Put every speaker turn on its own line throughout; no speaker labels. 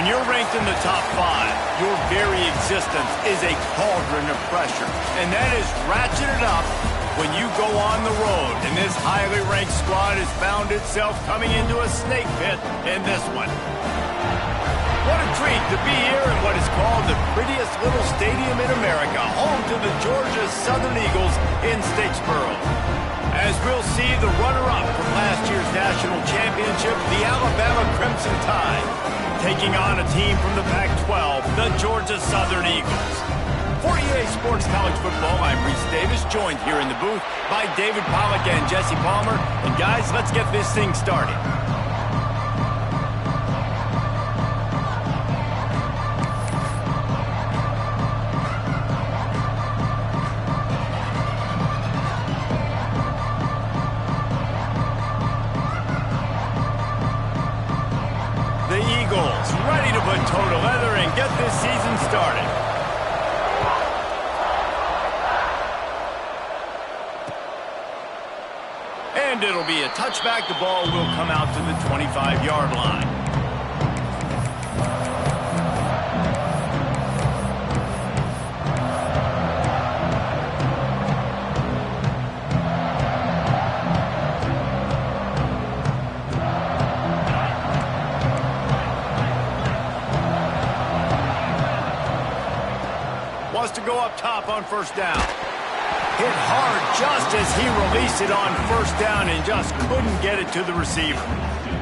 When you're ranked in the top 5, your very existence is a cauldron of pressure. And that is ratcheted up when you go on the road. And this highly ranked squad has found itself coming into a snake pit in this one. What a treat to be here in what is called the prettiest little stadium in America, home to the Georgia Southern Eagles in Statesboro. As we'll see the runner-up from last year's national championship, the Alabama Crimson Tide, taking on a team from the Pac-12, the Georgia Southern Eagles. For EA Sports College Football, I'm Reese Davis, joined here in the booth by David Pollack and Jesse Palmer. And guys, let's get this thing started. The Eagles ready to put toe to leather and get this season started. And it'll be a touchback. The ball will come out to the 25-yard line. Wants to go up top on first down. Hit hard just as he released it on first down and just couldn't get it to the receiver.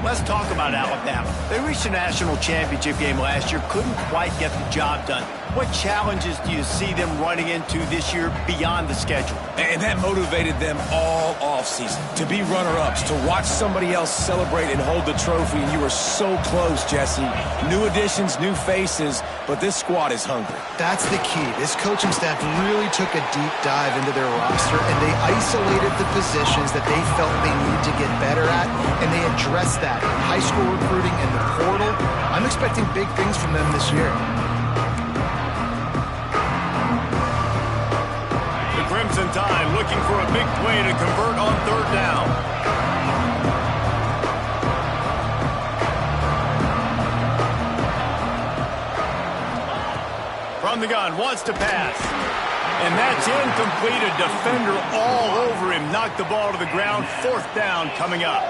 Let's talk about Alabama. They reached a national championship game last year, couldn't quite get the job done. What challenges do you see them running into this year beyond the schedule?
And that motivated them all offseason. To be runner-ups, to watch somebody else celebrate and hold the trophy, and you were so close, Jesse. New additions, new faces, but this squad is hungry.
That's the key. This coaching staff really took a deep dive into their roster, and they isolated the positions that they felt they needed to get better at, and they addressed that. High school recruiting and the portal. I'm expecting big things from them this year.
The Crimson Tide looking for a big play to convert on third down. From the gun, wants to pass. And that's incomplete. A defender all over him. Knocked the ball to the ground. Fourth down coming up.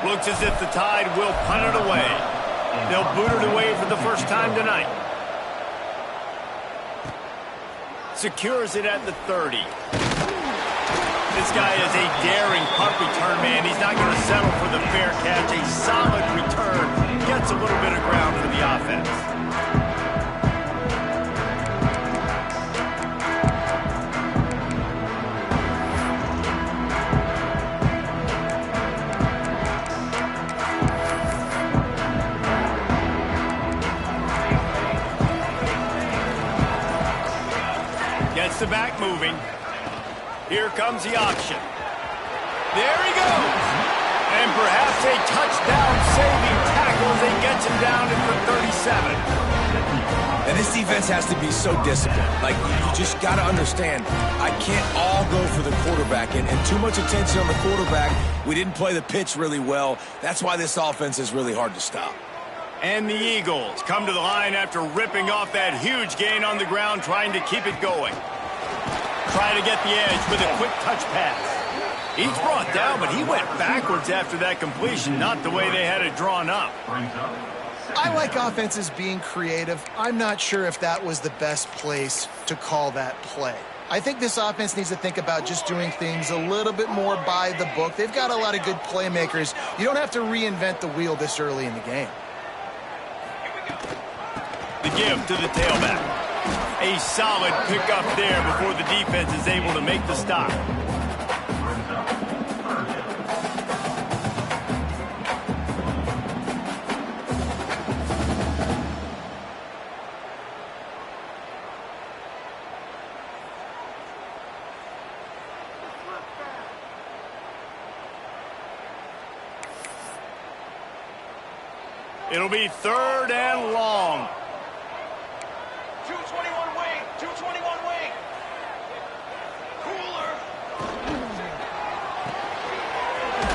Looks as if the Tide will punt it away. They'll boot it away for the first time tonight. Secures it at the 30. This guy is a daring punt return man. He's not going to settle for the fair catch. A solid return. Gets a little bit of ground for the offense. Gets the back moving. Here comes the option. There he goes. And perhaps a touchdown-saving tackle as he gets him down at the 37.
And this defense has to be so disciplined. Like, you just got to understand, I can't all go for the quarterback. And too much attention on the quarterback. We didn't play the pitch really well. That's why this offense is really hard to stop.
And the Eagles come to the line after ripping off that huge gain on the ground, trying to keep it going. Try to get the edge with a quick touch pass. He's brought down, but he went backwards after that completion, not the way they had it drawn up.
I like offenses being creative. I'm not sure if that was the best place to call that play. I think this offense needs to think about just doing things a little bit more by the book. They've got a lot of good playmakers. You don't have to reinvent the wheel this early in the game.
The give to the tailback. A solid pickup there before the defense is able to make the stop. It'll be third and long.
221 wing, 221 wing. Cooler.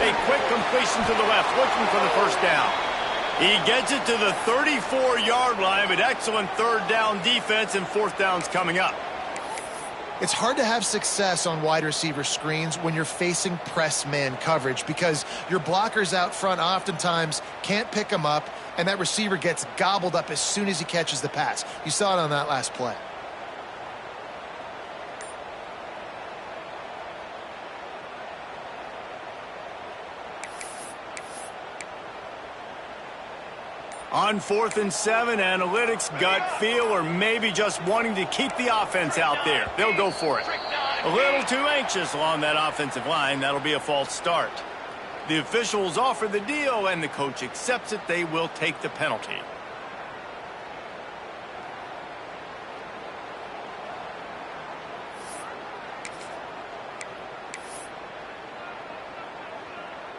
A quick completion to the left, looking for the first down. He gets it to the 34-yard line, but excellent third down defense, and fourth down's coming up.
It's hard to have success on wide receiver screens when you're facing press man coverage because your blockers out front oftentimes can't pick them up, and that receiver gets gobbled up as soon as he catches the pass. You saw it on that last play.
On 4th and 7, analytics, gut feel, or maybe just wanting to keep the offense out there. They'll go for it. A little too anxious along that offensive line. That'll be a false start. The officials offer the deal, and the coach accepts it. They will take the penalty.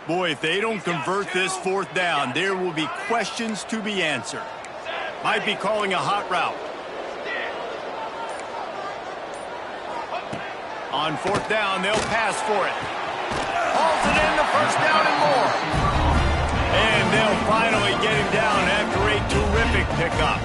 Boy, if they don't convert this fourth down, there will be questions to be answered. Might be calling a hot route. On 4th down, they'll pass for it. Hauls it in, the first down and more. And they'll finally get him down after a terrific pickup.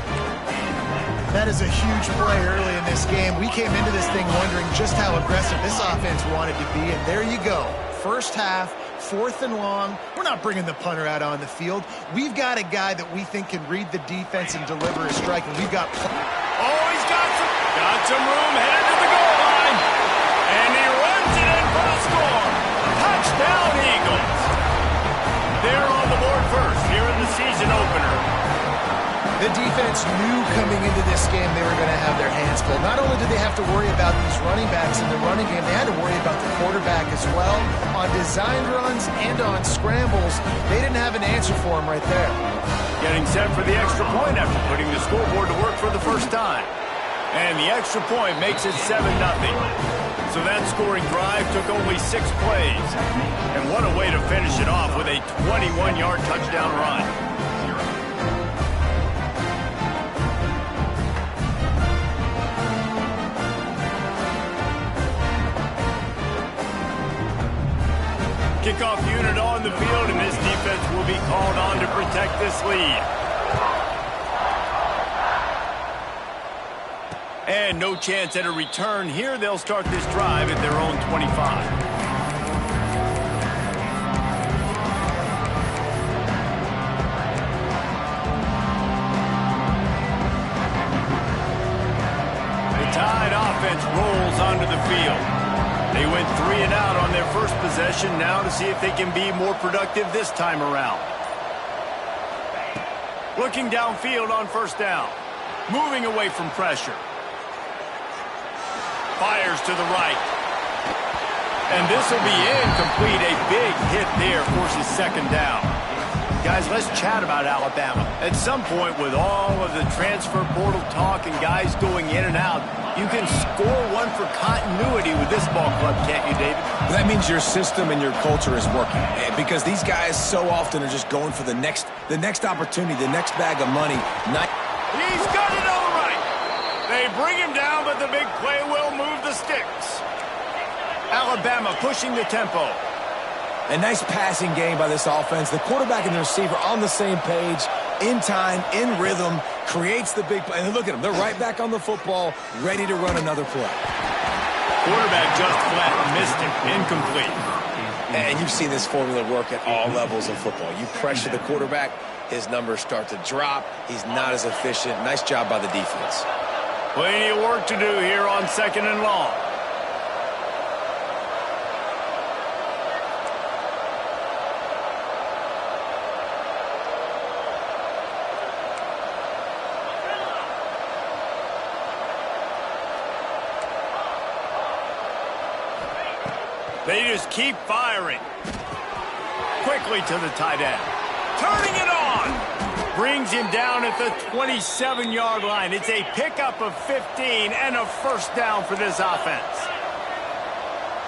That is a huge play early in this game. We came into this thing wondering just how aggressive this offense wanted to be, and there you go. First half, 4th and long. We're not bringing the punter out on the field. We've got a guy that we think can read the defense and deliver a strike, and we've got...
Oh, he's got some room, headed to the goal line. And he runs it in for the score. Touchdown, Eagles. They're on the board first here in the season opener.
The defense knew coming into this game they were going to have their hands full. Not only did they have to worry about these running backs in the running game, they had to worry about the quarterback as well. On designed runs and on scrambles, they didn't have an answer for him right there.
Getting set for the extra point after putting the scoreboard to work for the first time. And the extra point makes it 7-0. So that scoring drive took only 6 plays. And what a way to finish it off with a 21-yard touchdown run. Kickoff unit on the field, and this defense will be called on to protect this lead. And no chance at a return here. They'll start this drive at their own 25. The Tide offense rolls onto the field. They went 3 and out on their first possession, now to see if they can be more productive this time around. Looking downfield on first down. Moving away from pressure. Fires to the right. And this will be incomplete. A big hit there forces second down. Guys, let's chat about Alabama. At some point, with all of the transfer portal talk and guys going in and out, you can score one for continuity with this ball club, can't you, David?
That means your system and your culture is working. Because these guys so often are just going for the next opportunity, the next bag of money.
He's got it all right. They bring him down, but the big play will move the sticks. Alabama pushing the tempo.
A nice passing game by this offense. The quarterback and the receiver on the same page, in time, in rhythm, creates the big play. And look at them. They're right back on the football, ready to run another play.
Quarterback just flat missed it. Incomplete.
And you've seen this formula work at all levels of football. You pressure the quarterback, his numbers start to drop. He's not as efficient. Nice job by the defense.
Plenty of work to do here on 2nd and long. They just keep firing. Quickly to the tight end. Turning it on. Brings him down at the 27-yard line. It's a pickup of 15 and a first down for this offense.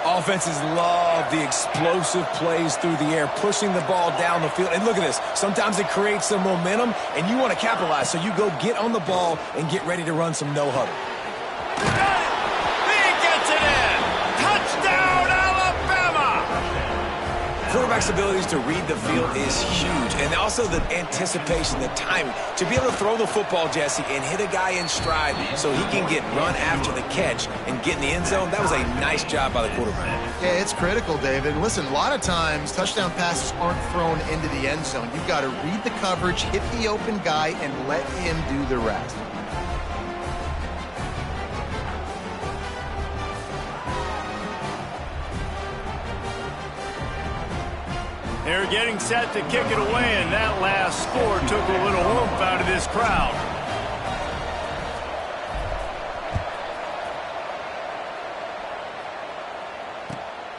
Offenses love the explosive plays through the air, pushing the ball down the field. And look at this. Sometimes it creates some momentum, and you want to capitalize. So you go get on the ball and get ready to run some no-huddle. quarterback's abilities to read the field is huge, and also the anticipation, the timing. To be able to throw the football, Jesse, and hit a guy in stride so he can get run after the catch and get in the end zone, that was a nice job by the quarterback.
Yeah, it's critical, David. Listen, a lot of times touchdown passes aren't thrown into the end zone. You've got to read the coverage, hit the open guy, and let him do the rest.
They're getting set to kick it away, and that last score took a little oomph out of this crowd.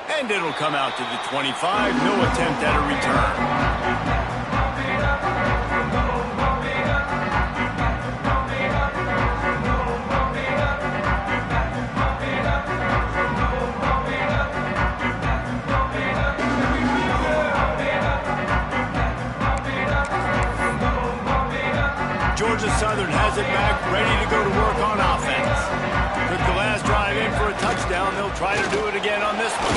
And it'll come out to the 25. No attempt at a return. Georgia Southern has it back, ready to go to work on offense. Took the last drive in for a touchdown. They'll try to do it again on this one.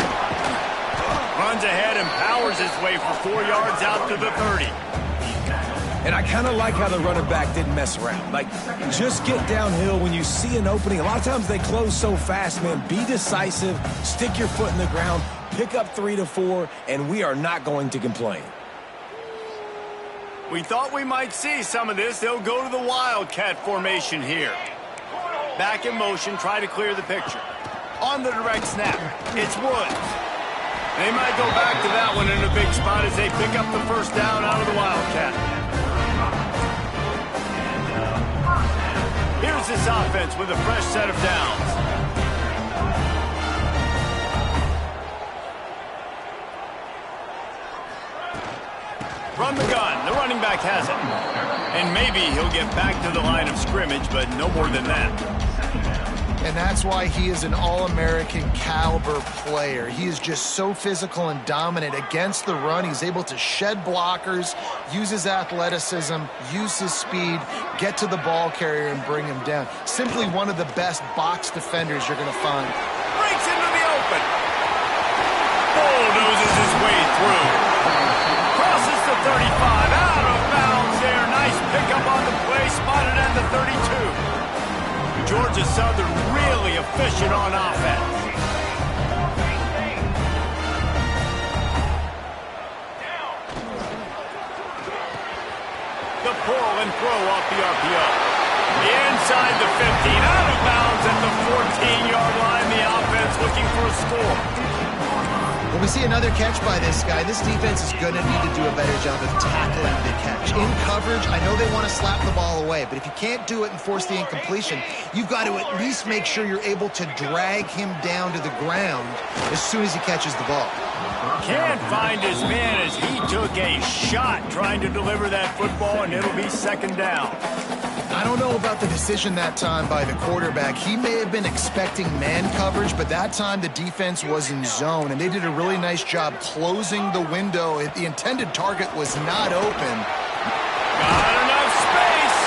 Runs ahead and powers his way for 4 yards out to the 30.
And I kind of like how the running back didn't mess around. Like, just get downhill when you see an opening. A lot of times they close so fast, man. Be decisive, stick your foot in the ground, pick up 3 to 4, and we are not going to complain.
We thought we might see some of this. They'll go to the Wildcat formation here. Back in motion, try to clear the picture. On the direct snap, it's Woods. They might go back to that one in a big spot as they pick up the first down out of the Wildcat. Here's this offense with a fresh set of downs. From the gun, the running back has it. And maybe he'll get back to the line of scrimmage, but no more than that.
And that's why he is an All-American caliber player. He is just so physical and dominant against the run. He's able to shed blockers, use his athleticism, use his speed, get to the ball carrier and bring him down. Simply one of the best box defenders you're going to find.
Breaks into the open. Bulldozes his way through. Crosses the 35, out of bounds there. Nice pickup on the play, spotted at the 32. Georgia Southern really efficient on offense. The pull and throw off the RPO. Inside the 15, out of bounds at the 14-yard line. The offense looking for a score.
When we see another catch by this guy, this defense is going to need to do a better job of tackling the catch. In coverage, I know they want to slap the ball away, but if you can't do it and force the incompletion, you've got to at least make sure you're able to drag him down to the ground as soon as he catches the ball.
Can't find his man as he took a shot trying to deliver that football, and it'll be second down.
I don't know about the decision that time by the quarterback. He may have been expecting man coverage, but that time the defense was in zone, and they did a really nice job closing the window. The intended target was not open.
Got enough space,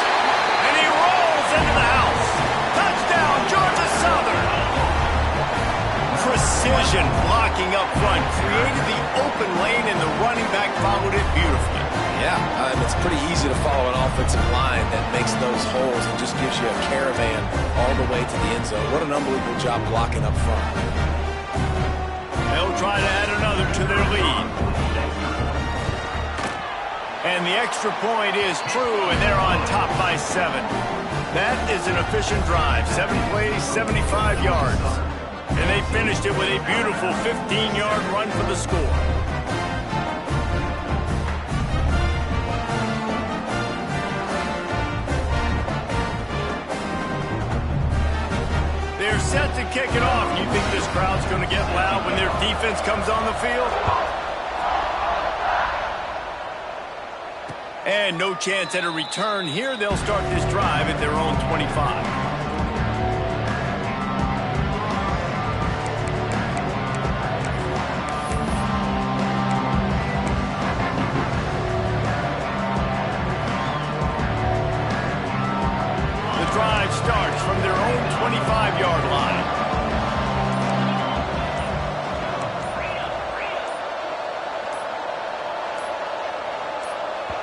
and he rolls into the house. Touchdown, Georgia Southern. Precision blocking up front created the open lane, and the running back followed it beautifully.
Yeah, it's pretty easy to follow an offensive line that makes those holes and just gives you a caravan all the way to the end zone. What an unbelievable job blocking up front.
They'll try to add another to their lead. And the extra point is true, and they're on top by 7. That is an efficient drive. 7 plays, 75 yards. And they finished it with a beautiful 15-yard run for the score. They're set to kick it off. You think this crowd's going to get loud when their defense comes on the field? And no chance at a return here. They'll start this drive at their own 25. Drive starts from their own 25-yard line.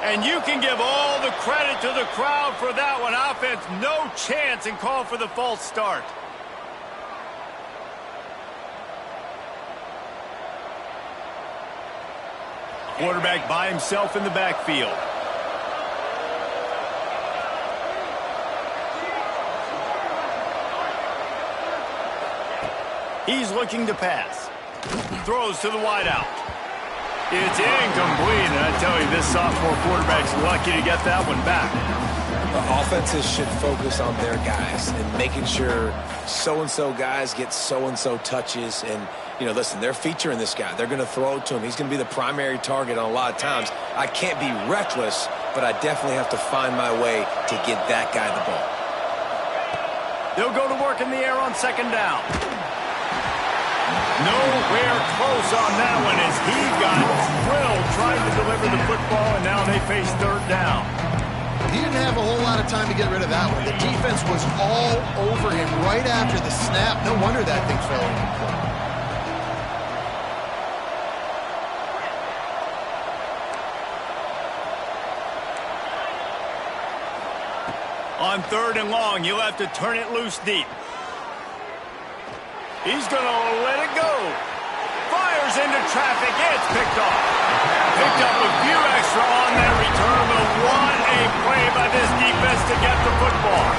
And you can give all the credit to the crowd for that one. Offense, no chance, and call for the false start. Quarterback by himself in the backfield. He's looking to pass. Throws to the wideout. It's incomplete, and I tell you, this sophomore quarterback's lucky to get that one back.
The offenses should focus on their guys and making sure so-and-so guys get so-and-so touches. And, you know, listen, they're featuring this guy. They're going to throw it to him. He's going to be the primary target on a lot of times. I can't be reckless, but I definitely have to find my way to get that guy the ball.
They'll go to work in the air on second down. Nowhere close on that one as he got thrilled trying to deliver the football, and now they face third down.
He didn't have a whole lot of time to get rid of that one. The defense was all over him right after the snap. No wonder that thing fell incomplete.
On third and long, you'll have to turn it loose deep. He's going to let it go. Fires into traffic. It's picked off. Picked up a few extra on that return, but what a play by this defense to get the football.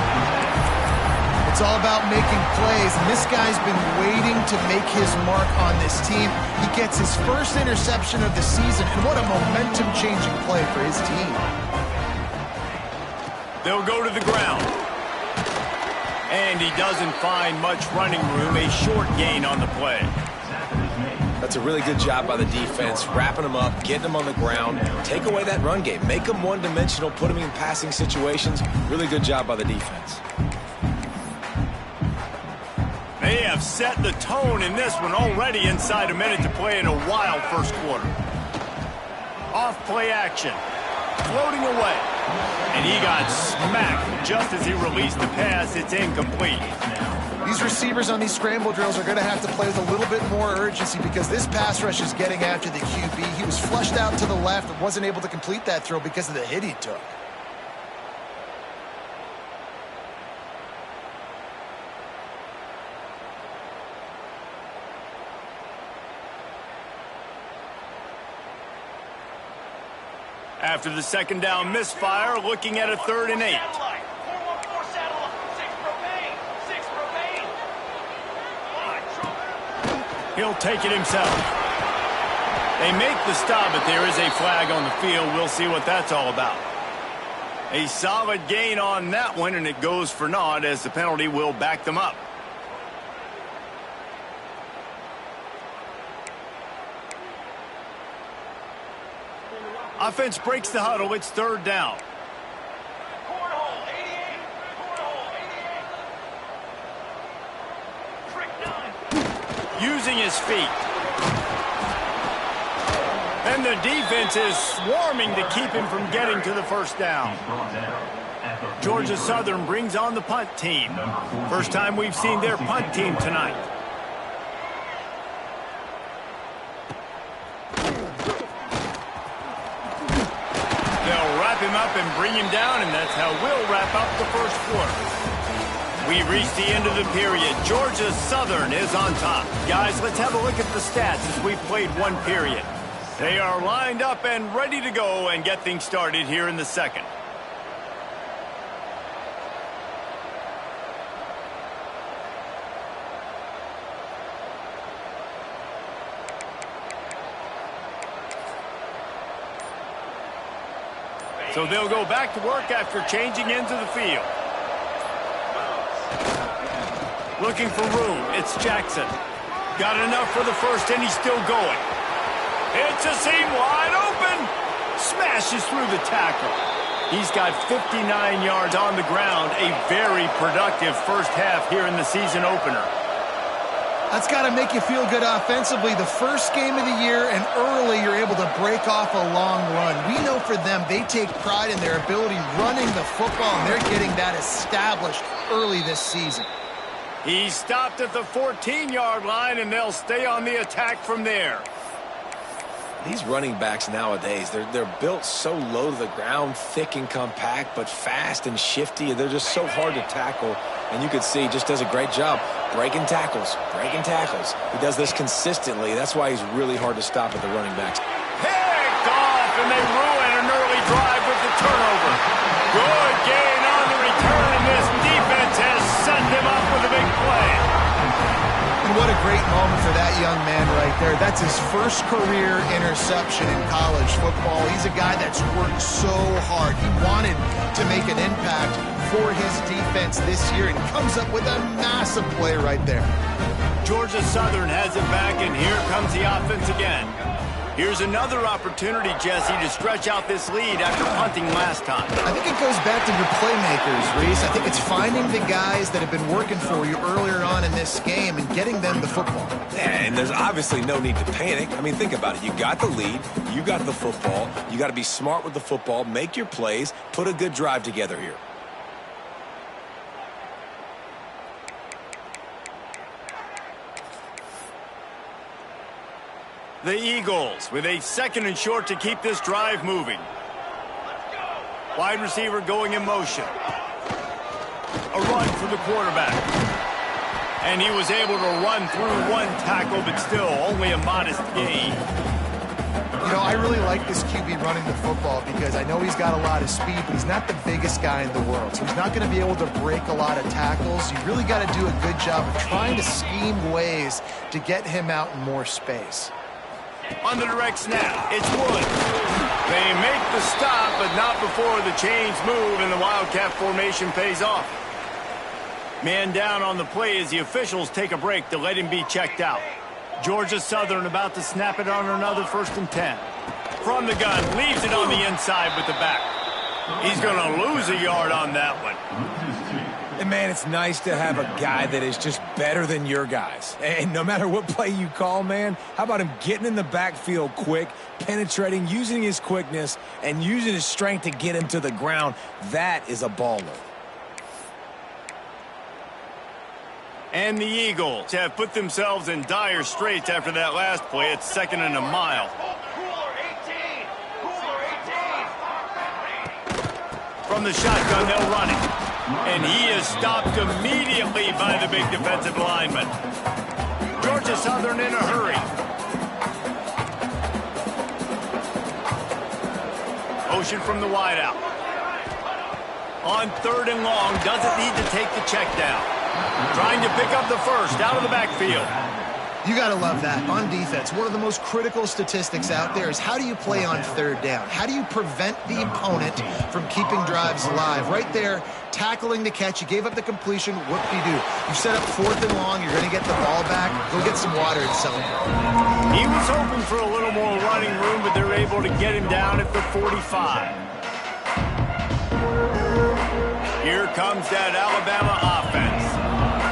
It's all about making plays, and this guy's been waiting to make his mark on this team. He gets his first interception of the season, and what a momentum-changing play for his team.
They'll go to the ground. And he doesn't find much running room, a short gain on the play.
That's a really good job by the defense, wrapping them up, getting them on the ground, take away that run game, make them one-dimensional, put them in passing situations. Really good job by the defense.
They have set the tone in this one already inside a minute to play in a wild first quarter. Off play action. Floating away. And he got smacked just as he released the pass. It's incomplete.
These receivers on these scramble drills are going to have to play with a little bit more urgency because this pass rush is getting after the QB. He was flushed out to the left and wasn't able to complete that throw because of the hit he took.
After the second down misfire, looking at a 3rd and 8. He'll take it himself. They make the stop, but there is a flag on the field. We'll see what that's all about. A solid gain on that one, and it goes for naught as the penalty will back them up. Offense breaks the huddle. It's 3rd down.
Cornhole, 88. Cornhole, 88. Trick 9.
Using his feet. And the defense is swarming to keep him from getting to the first down. Georgia Southern brings on the punt team. First time we've seen their punt team tonight. Him up and bring him down, and that's how we'll wrap up the first quarter. We've reached the end of the period. Georgia Southern is on top. Guys, let's have a look at the stats as we've played one period. They are lined up and ready to go and get things started here in the second. So they'll go back to work after changing into the field. Looking for room. It's Jackson. Got enough for the first, and he's still going. It's a seam wide open. Smashes through the tackle. He's got 59 yards on the ground. A very productive first half here in the season opener.
That's got to make you feel good offensively. The first game of the year, and early you're able to break off a long run. We know for them, they take pride in their ability running the football, and they're getting that established early this season.
He stopped at the 14-yard line, and they'll stay on the attack from there.
These running backs nowadays, they're built so low to the ground, thick and compact, but fast and shifty. They're just so hard to tackle. And you can see he just does a great job breaking tackles, breaking tackles. He does this consistently. That's why he's really hard to stop at the running backs.
Picked off, and they ruin an early drive with the turnover. Good gain on the return, and this defense has set them up with a big play.
And what a great moment for that young man right there. That's his first career interception in college football. He's a guy that's worked so hard. He wanted to make an impact for his defense this year and comes up with a massive play right there.
Georgia Southern has it back, and here comes the offense again. Here's another opportunity, Jesse, to stretch out this lead after punting last time.
I think it goes back to your playmakers, Reese. I think it's finding the guys that have been working for you earlier on in this game and getting them the football.
Yeah, and there's obviously no need to panic. I mean, think about it. You got the lead. You got the football. You got to be smart with the football, make your plays, put a good drive together here.
The Eagles with a 2nd and short to keep this drive moving. Wide receiver going in motion. A run for the quarterback. And he was able to run through one tackle, but still only a modest gain.
You know, I really like this QB running the football because I know he's got a lot of speed, but he's not the biggest guy in the world. So he's not going to be able to break a lot of tackles. You really got to do a good job of trying to scheme ways to get him out in more space.
On the direct snap, it's Woods. They make the stop, but not before the chains move and the Wildcat formation pays off. Man down on the play as the officials take a break to let him be checked out. Georgia Southern about to snap it on another 1st and 10. From the gun, leaves it on the inside with the back. He's going to lose a yard on that one.
And, man, it's nice to have a guy that is just better than your guys. And no matter what play you call, man, how about him getting in the backfield quick, penetrating, using his quickness, and using his strength to get him to the ground? That is a baller.
And the Eagles have put themselves in dire straits after that last play. It's 2nd and a mile. From the shotgun, they'll run it. And he is stopped immediately by the big defensive lineman. Georgia Southern in a hurry. Motion from the wideout. On 3rd and long, doesn't need to take the check down. Trying to pick up the first out of the backfield.
You got to love that. On defense, one of the most critical statistics out there is how do you play on 3rd down? How do you prevent the opponent from keeping drives alive? Right there, tackling the catch. You gave up the completion. Whoop-de-doo. You set up 4th and long. You're going to get the ball back. Go get some water and celebrate.
He was hoping for a little more running room, but they're able to get him down at the 45. Here comes that Alabama offense.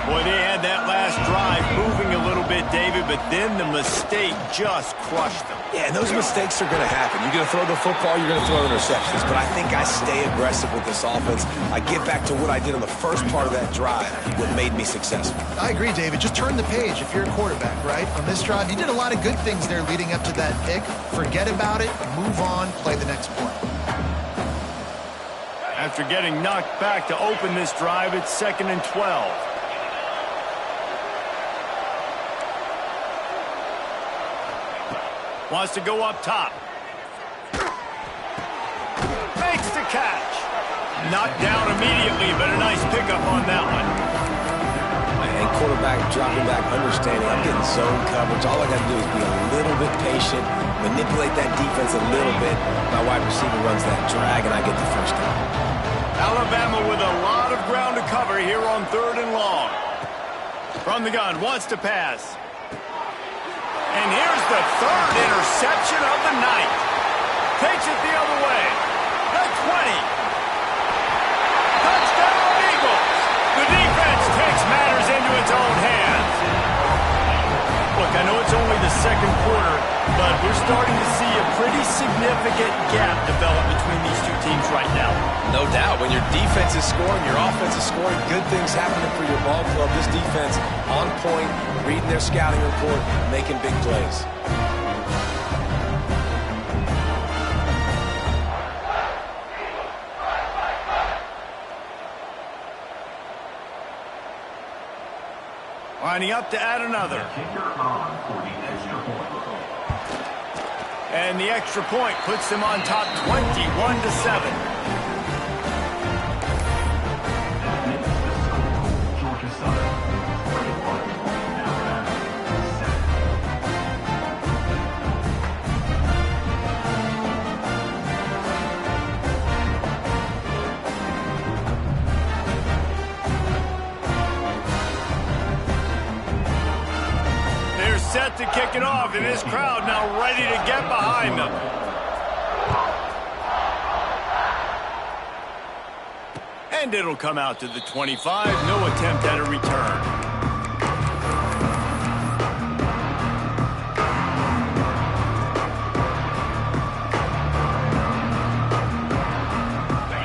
Boy, they had that last drive moving a little bit, David, but then the mistake just crushed them.
Yeah, and those mistakes are going to happen. You're going to throw the football, you're going to throw interceptions. But I think I stay aggressive with this offense. I get back to what I did on the first part of that drive, what made me successful.
I agree, David. Just turn the page if you're a quarterback, right? On this drive, you did a lot of good things there leading up to that pick. Forget about it, move on, play the next play.
After getting knocked back to open this drive, it's 2nd and 12. Wants to go up top. Makes the catch. Knocked down immediately, but a nice pickup on that one.
And quarterback dropping back, understanding I'm getting zone coverage. All I got to do is be a little bit patient, manipulate that defense a little bit. My wide receiver runs that drag, and I get the first down.
Alabama with a lot of ground to cover here on 3rd and long. From the gun, wants to pass. And here's the 3rd interception of the night. Takes it the other way. The 20. Touchdown, Eagles. The defense takes matters into its own hands. Look, I know it's only the 2nd quarter, but we're starting to see a pretty significant gap develop between these two teams right now.
No doubt. When your defense is scoring, your offense is scoring, good things happening for your ball club. This defense on point, reading their scouting report, making big plays.
Lining up to add another. And the extra point puts them on top 21-7. Set to kick it off, and this crowd now ready to get behind them. And it'll come out to the 25. No attempt at a return.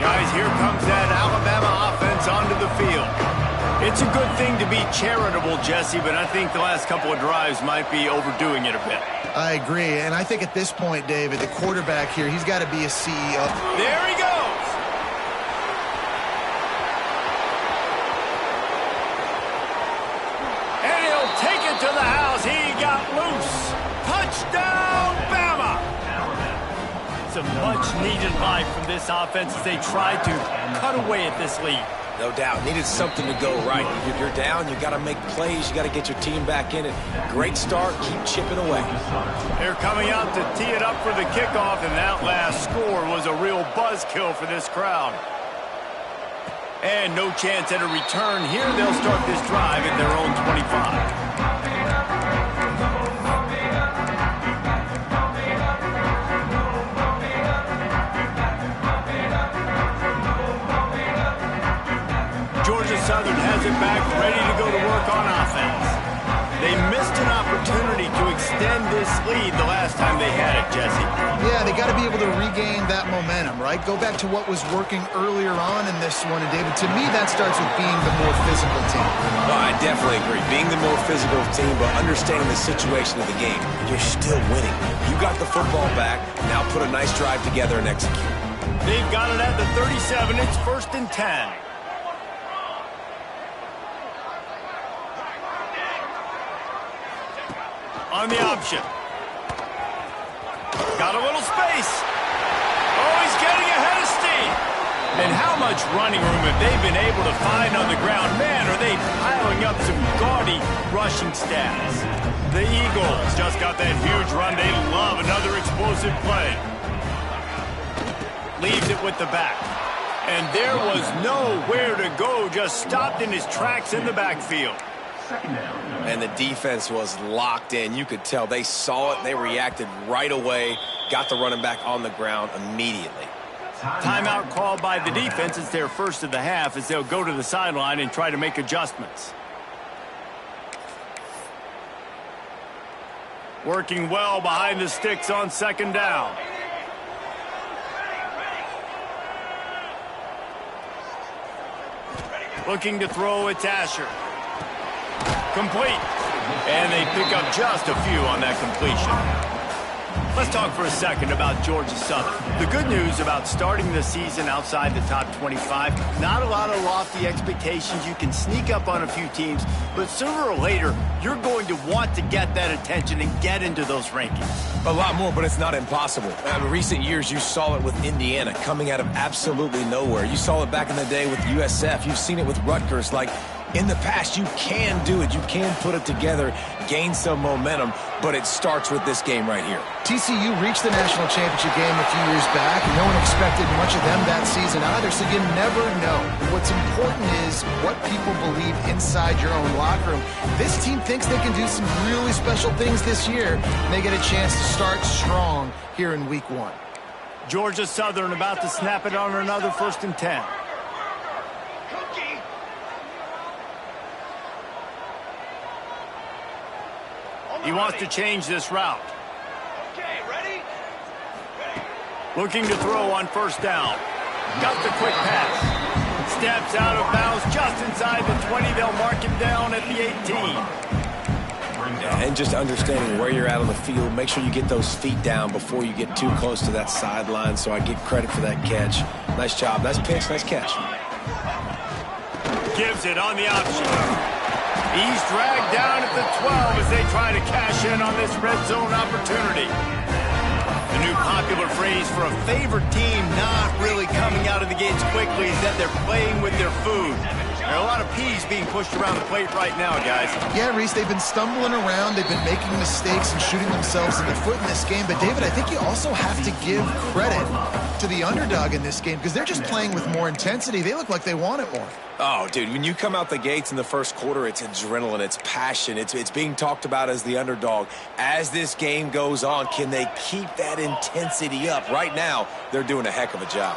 Guys, here comes that Alabama offense onto the field. It's a good thing to be charitable, Jesse, but I think the last couple of drives might be overdoing it a bit.
I agree, and I think at this point, David, the quarterback here, he's got to be a CEO.
There he goes! And he'll take it to the house. He got loose. Touchdown, Bama! Some much-needed life from this offense as they try to cut away at this lead.
No doubt. Needed something to go right. If you're down, you got to make plays. You got to get your team back in it. Great start. Keep chipping away.
They're coming out to tee it up for the kickoff, and that last score was a real buzzkill for this crowd. And no chance at a return here. They'll start this drive at their own 25. Southern has it back, ready to go to work on offense. They missed an opportunity to extend this lead the last time they had it, Jesse.
Yeah, they got to be able to regain that momentum, right? Go back to what was working earlier on in this one. And, David, to me, that starts with being the more physical team.
Well, I definitely agree. Being the more physical team, but understanding the situation of the game. You're still winning. You got the football back. Now put a nice drive together and execute.
They've got it at the 37. It's 1st and 10. On the option. Got a little space. Oh, he's getting ahead of steam. And how much running room have they been able to find on the ground? Man, are they piling up some gaudy rushing stats. The Eagles just got that huge run. They love another explosive play. Leaves it with the back. And there was nowhere to go. Just stopped in his tracks in the backfield.
And the defense was locked in. You could tell they saw it. They reacted right away. Got the running back on the ground immediately.
Timeout called by the defense. It's their first of the half as they'll go to the sideline and try to make adjustments. Working well behind the sticks on 2nd down. Looking to throw, it's Asher. Complete. And they pick up just a few on that completion. Let's talk for a second about Georgia Southern. The good news about starting the season outside the top 25, not a lot of lofty expectations. You can sneak up on a few teams, but sooner or later, you're going to want to get that attention and get into those rankings.
A lot more, but it's not impossible. In recent years, you saw it with Indiana coming out of absolutely nowhere. You saw it back in the day with USF. You've seen it with Rutgers. Like, in the past, you can do it. You can put it together, gain some momentum, but it starts with this game right here.
TCU reached the national championship game a few years back. No one expected much of them that season either, so you never know. What's important is what people believe inside your own locker room. This team thinks they can do some really special things this year, and they get a chance to start strong here in week 1.
Georgia Southern about to snap it on another 1st and 10. He wants to change this route.
Okay, ready?
Looking to throw on 1st down. Got the quick pass. Steps out of bounds just inside the 20. They'll mark him down at the 18.
And just understanding where you're at on the field, make sure you get those feet down before you get too close to that sideline, so I get credit for that catch. Nice job. Nice pitch, nice catch.
Gives it on the option. He's dragged down at the 12 as they try to cash in on this red zone opportunity. The new popular phrase for a favorite team not really coming out of the gates quickly is that they're playing with their food. There are a lot of peas being pushed around the plate right now, guys.
Yeah, Reese, they've been stumbling around. They've been making mistakes and shooting themselves in the foot in this game. But, David, I think you also have to give credit to the underdog in this game because they're just playing with more intensity. They look like they want it more.
Oh, dude, when you come out the gates in the first quarter, it's adrenaline, it's passion, it's being talked about as the underdog. As this game goes on, can they keep that intensity up? Right now, they're doing a heck of a job.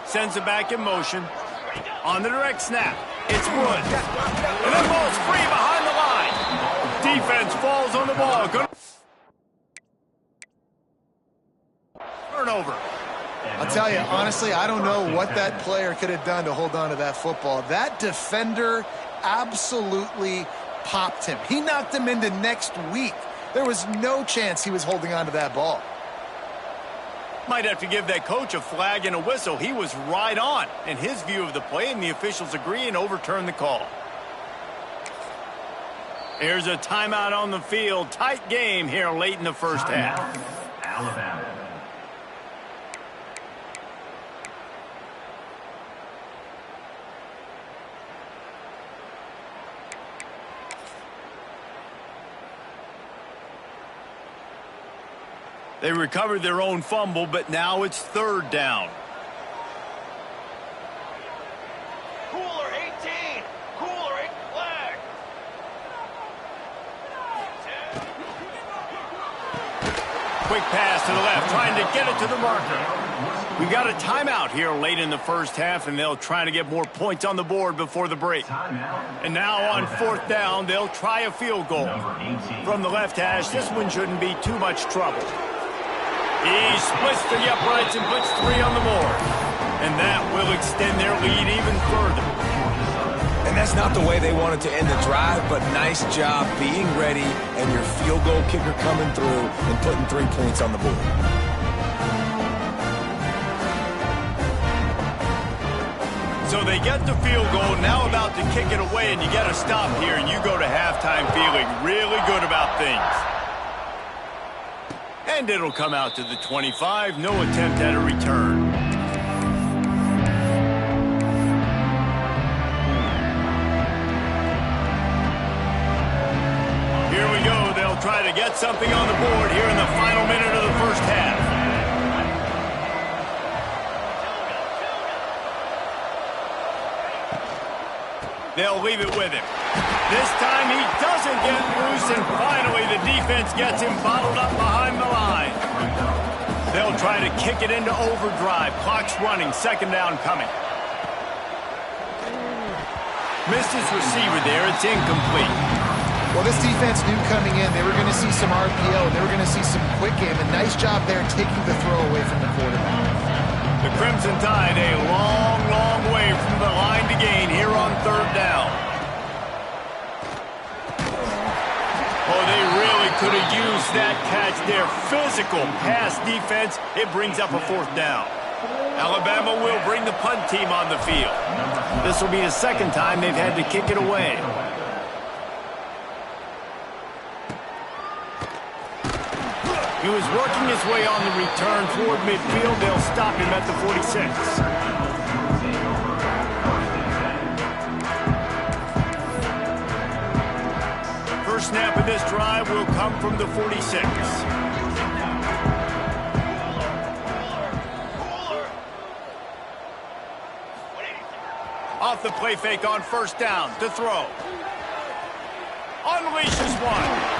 Sends it back in motion. On the direct snap, it's Woods. And the ball's free behind the line. Defense falls on the ball. Turnover.
I'll tell you, honestly, I don't know what that player could have done to hold on to that football. That defender absolutely popped him. He knocked him into next week. There was no chance he was holding on to that ball.
Might have to give that coach a flag and a whistle. He was right on in his view of the play, and the officials agree and overturn the call. Here's a timeout on the field. Tight game here late in the first half.
Alabama.
They recovered their own fumble, but now it's third down.
Cooler 18. Cooler 8 flag.
Quick pass to the left, trying to get it to the marker. We got a timeout here late in the first half, and they'll try to get more points on the board before the break. And now on fourth down, they'll try a field goal. From the left hash, this one shouldn't be too much trouble. He splits the uprights and puts 3 on the board. And that will extend their lead even further.
And that's not the way they wanted to end the drive, but nice job being ready and your field goal kicker coming through and putting 3 points on the board.
So they get the field goal, now about to kick it away, and you get a stop here, and you go to halftime feeling really good about things. And it'll come out to the 25. No attempt at a return. Here we go. They'll try to get something on the board here in the final minute of the first half. They'll leave it with him. This time he doesn't get loose, and finally the defense gets him bottled up behind the line. They'll try to kick it into overdrive. Clock's running, second down coming. Missed his receiver there. It's incomplete.
Well, this defense knew coming in they were going to see some RPO. They were going to see some quick game. A nice job there taking the throw away from the quarterback.
The Crimson Tide a long, long way from the line to gain here on third down. Oh, they really could have used that catch there. Physical pass defense. It brings up a fourth down. Alabama will bring the punt team on the field. This will be the second time they've had to kick it away. He was working his way on the return toward midfield. They'll stop him at the 46. First snap of this drive will come from the 46. Off the play fake on first down to throw. Unleashes one.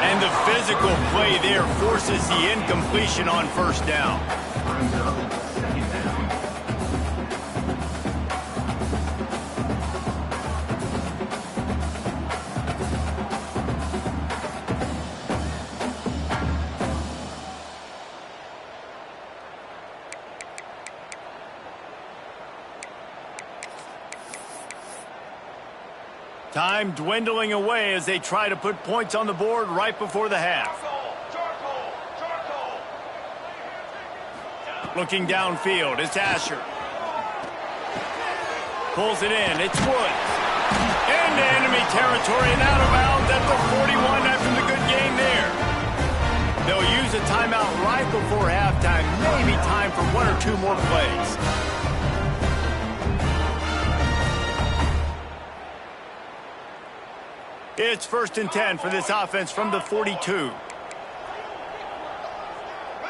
And the physical play there forces the incompletion on first down. Time dwindling away as they try to put points on the board right before the half. Looking downfield, it's Asher. Pulls it in, it's Woods. Into enemy territory and out of bounds at the 41 after the good game there. They'll use a timeout right before halftime. Maybe time for one or two more plays. It's 1st and 10 for this offense from the 42.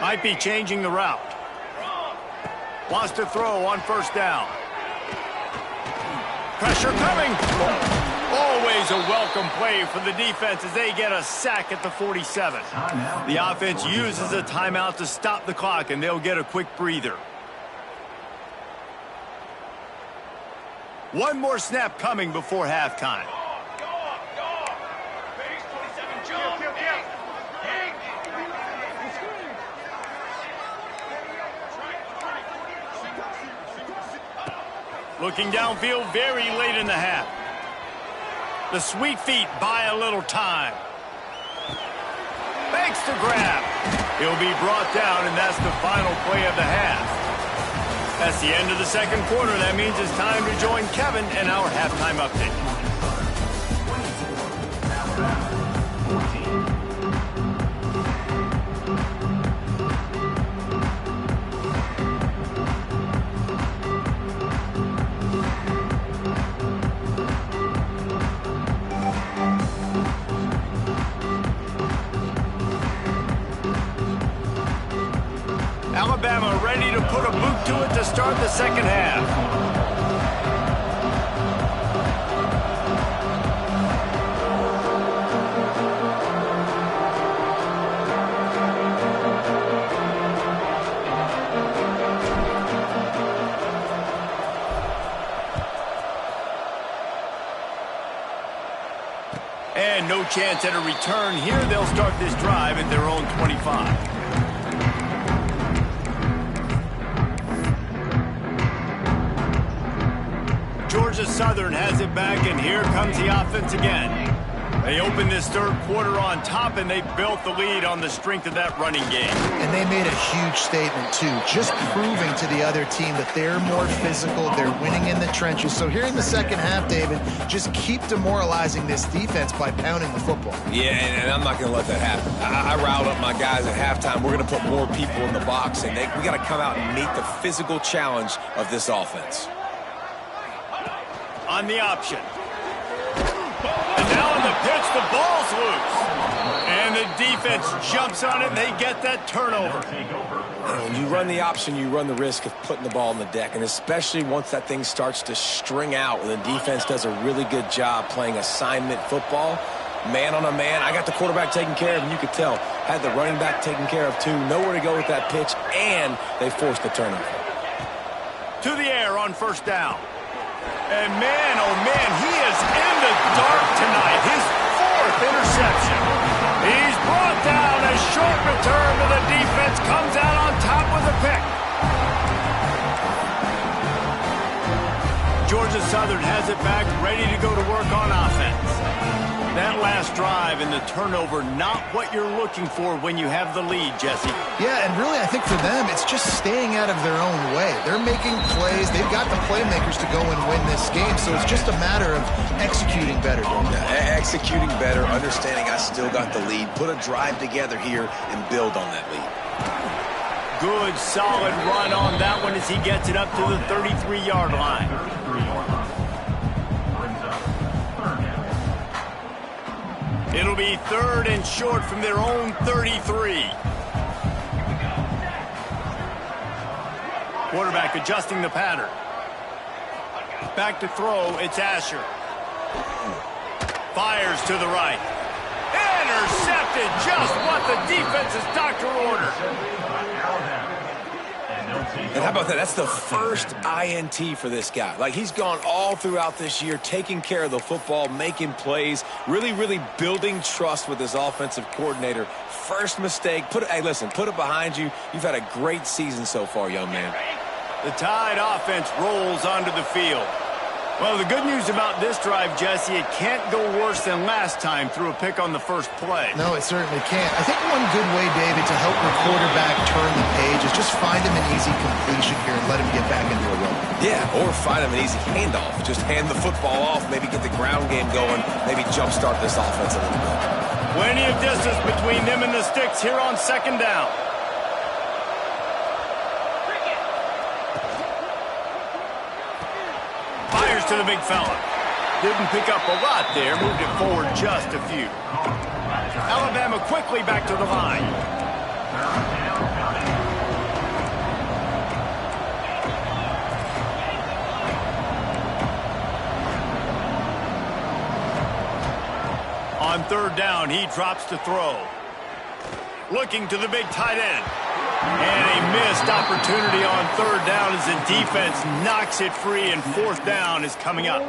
Might be changing the route. Wants to throw on 1st down. Pressure coming. Always a welcome play for the defense as they get a sack at the 47. The offense uses a timeout to stop the clock, and they'll get a quick breather. One more snap coming before halftime. Looking downfield very late in the half. The sweet feet buy a little time. Makes the grab. He'll be brought down, and that's the final play of the half. That's the end of the second quarter. That means it's time to join Kevin in our halftime update. Alabama ready to put a boot to it to start the second half. And no chance at a return here. They'll start this drive at their own 25. Georgia Southern has it back, and here comes the offense again. They opened this third quarter on top, and they built the lead on the strength of that running game.
And they made a huge statement, too, just proving to the other team that they're more physical, they're winning in the trenches. So here in the second half, David, just keep demoralizing this defense by pounding the football.
Yeah, and I'm not going to let that happen. I riled up my guys at halftime. We're going to put more people in the box, and we got to come out and meet the physical challenge of this offense.
On the option. And now on the pitch, the ball's loose. And the defense jumps on it, and they get that turnover.
When you run the option, you run the risk of putting the ball on the deck, and especially once that thing starts to string out, and the defense does a really good job playing assignment football, man on a man. I got the quarterback taken care of, and you could tell, had the running back taken care of too. Nowhere to go with that pitch, and they forced the turnover.
To the air on 1st down. And man, oh man, he is in the dark tonight. His 4th interception. He's brought down. A short return to the defense. Comes out on top with a pick. Georgia Southern has it back, ready to go to work on offense. That last drive and the turnover, not what you're looking for when you have the lead, Jesse.
Yeah, and really I think for them, it's just staying out of their own way. They're making plays. They've got the playmakers to go and win this game, so it's just a matter of executing better.
Executing better, understanding I still got the lead, put a drive together here and build on that lead.
Good, solid run on that one as he gets it up to the 33-yard line. It'll be 3rd and short from their own 33. Quarterback adjusting the pattern. Back to throw, it's Asher. Fires to the right. Intercepted, just what the defense's doctor ordered.
And how about that? That's the first INT for this guy. Like, he's gone all throughout this year, taking care of the football, making plays, really, really building trust with his offensive coordinator. First mistake. Hey, listen, put it behind you. You've had a great season so far, young man.
The Tide offense rolls onto the field. Well, the good news about this drive, Jesse, it can't go worse than last time through a pick on the first play.
No, it certainly can't. I think one good way, David, to help your quarterback turn the page is just find him an easy completion here and let him get back into a rhythm.
Yeah, or find him an easy handoff. Just hand the football off, maybe get the ground game going, maybe jumpstart this offense a little bit.
Plenty of distance between them and the sticks here on second down. Fires to the big fella. Didn't pick up a lot there, moved it forward just a few. Alabama quickly back to the line. On third down, he drops to throw. Looking to the big tight end. And a missed opportunity on third down as the defense knocks it free, and fourth down is coming up.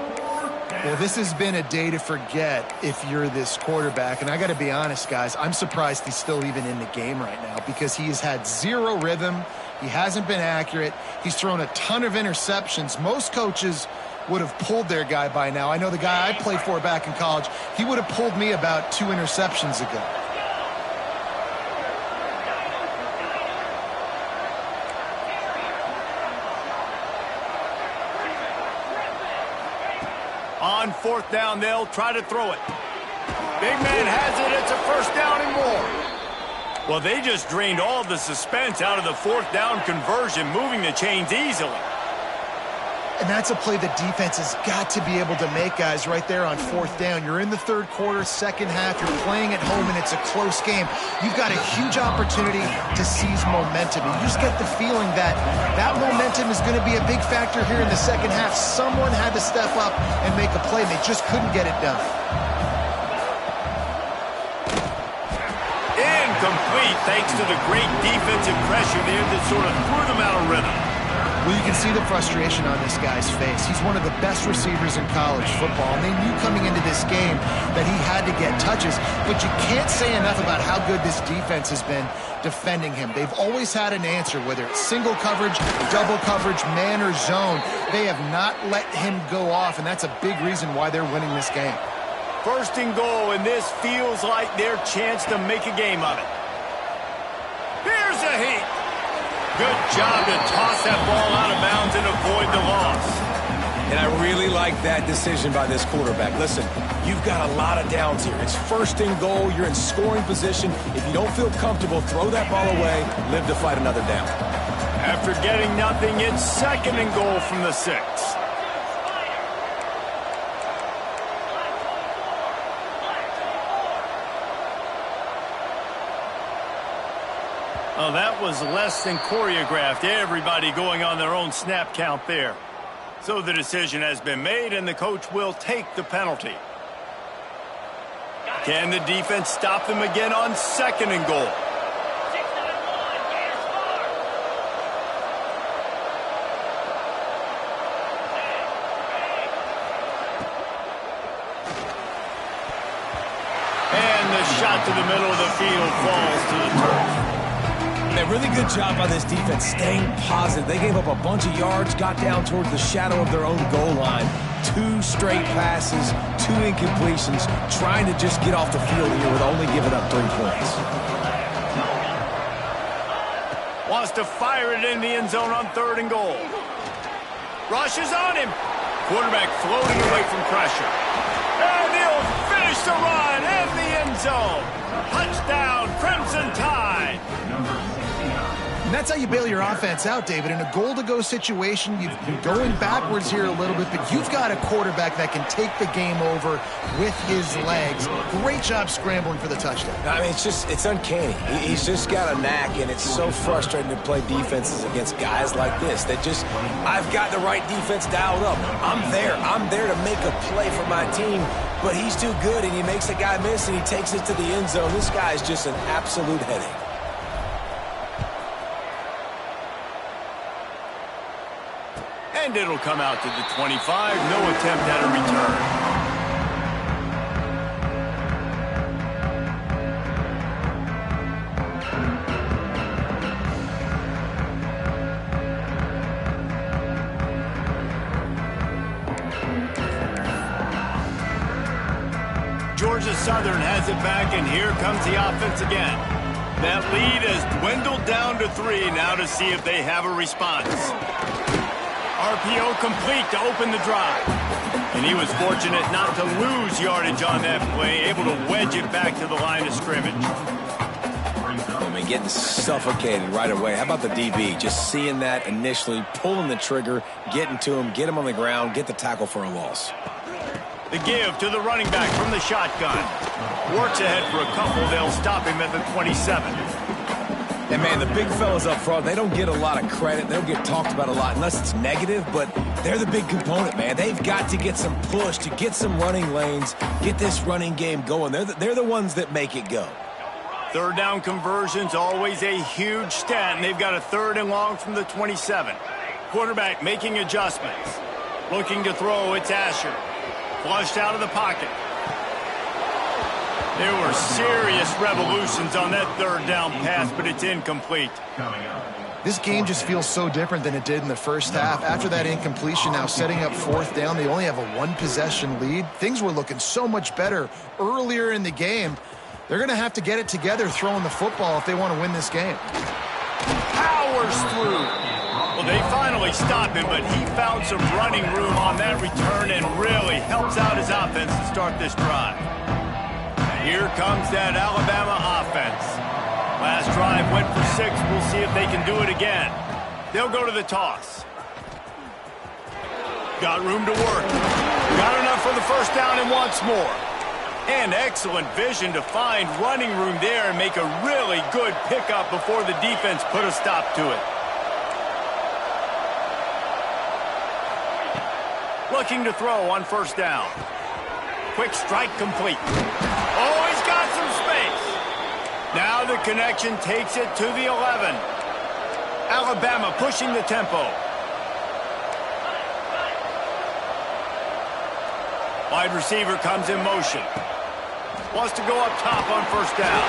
Well, this has been a day to forget if you're this quarterback. And I got to be honest, guys, I'm surprised he's still even in the game right now because he has had zero rhythm. He hasn't been accurate. He's thrown a ton of interceptions. Most coaches would have pulled their guy by now. I know the guy I played for back in college, he would have pulled me about 2 interceptions ago.
On fourth down, they'll try to throw it. Big man has it. It's a first down and more. Well, they just drained all the suspense out of the fourth down conversion, moving the chains easily.
And that's a play the defense has got to be able to make, guys, right there on fourth down. You're in the third quarter, second half. You're playing at home, and it's a close game. You've got a huge opportunity to seize momentum. And you just get the feeling that that momentum is going to be a big factor here in the second half. Someone had to step up and make a play. They just couldn't get it done.
Incomplete, thanks to the great defensive pressure there that sort of threw them out of rhythm.
Well, you can see the frustration on this guy's face. He's one of the best receivers in college football, and they knew coming into this game that he had to get touches, but you can't say enough about how good this defense has been defending him. They've always had an answer, whether it's single coverage, double coverage, man or zone. They have not let him go off, and that's a big reason why they're winning this game.
First and goal, and this feels like their chance to make a game of it. Here's a heat. Good job to toss that ball out of bounds and avoid the loss.
And I really like that decision by this quarterback. Listen, you've got a lot of downs here. It's first and goal. You're in scoring position. If you don't feel comfortable, throw that ball away. Live to fight another down.
After getting nothing, it's second and goal from the 6. Oh, that was less than choreographed. Everybody going on their own snap count there. So the decision has been made, and the coach will take the penalty. Can the defense stop them again on second and goal? And the shot to the middle of the field falls to the turf.
A really good job by this defense staying positive. They gave up a bunch of yards, got down towards the shadow of their own goal line. 2 straight passes, 2 incompletions, trying to just get off the field here with only giving up 3 points.
Wants to fire it in the end zone on third and goal. Rushes on him. Quarterback floating away from pressure. And he'll finish the run in the end zone. Touchdown, Crimson Tide.
And that's how you bail your offense out, David. In a goal-to-go situation, you've been going backwards here a little bit, but you've got a quarterback that can take the game over with his legs. Great job scrambling for the touchdown.
I mean, it's uncanny. He's just got a knack, and it's so frustrating to play defenses against guys like this that just, I've got the right defense dialed up. I'm there to make a play for my team, but he's too good, and he makes the guy miss, and he takes it to the end zone. This guy is just an absolute headache.
And it'll come out to the 25. No attempt at a return. Southern has it back, and here comes the offense again. That lead has dwindled down to 3. Now to see if they have a response. RPO complete to open the drive. And he was fortunate not to lose yardage on that play, able to wedge it back to the line of scrimmage.
I mean, getting suffocated right away. How about the DB? Just seeing that initially, pulling the trigger, getting to him, get him on the ground, get the tackle for a loss.
The give to the running back from the shotgun. Works ahead for a couple. They'll stop him at the 27.
And, man, the big fellas up front, they don't get a lot of credit. They don't get talked about a lot unless it's negative, but they're the big component, man. They've got to get some push, to get some running lanes, get this running game going. They're the ones that make it go.
Third down conversion's always a huge stat, and they've got a 3rd and long from the 27. Quarterback making adjustments. Looking to throw, it's Asher. Flushed out of the pocket. There were serious revolutions on that 3rd down pass, but it's incomplete.
This game just feels so different than it did in the first half. After that incompletion, now setting up 4th down, they only have a 1-possession lead. Things were looking so much better earlier in the game. They're going to have to get it together throwing the football if they want to win this game.
Powers through. Well, they finally stop him, but he found some running room on that return and really helps out his offense to start this drive. Here comes that Alabama offense. Last drive went for 6. We'll see if they can do it again. They'll go to the toss. Got room to work. Got enough for the 1st down and wants more. And excellent vision to find running room there and make a really good pickup before the defense put a stop to it. Looking to throw on 1st down. Quick strike complete. Oh, he's got some space. Now the connection takes it to the 11. Alabama pushing the tempo. Wide receiver comes in motion. Wants to go up top on 1st down.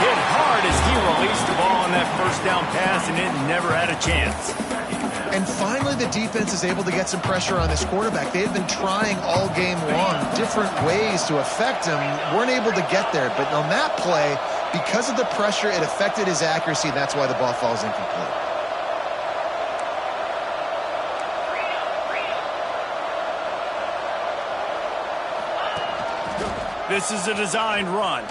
Hit hard as he released the ball on that 1st down pass, and it never had a chance.
And finally, the defense is able to get some pressure on this quarterback. They had been trying all game long different ways to affect him. Weren't able to get there. But on that play, because of the pressure, it affected his accuracy. And that's why the ball falls incomplete.
This is a designed run.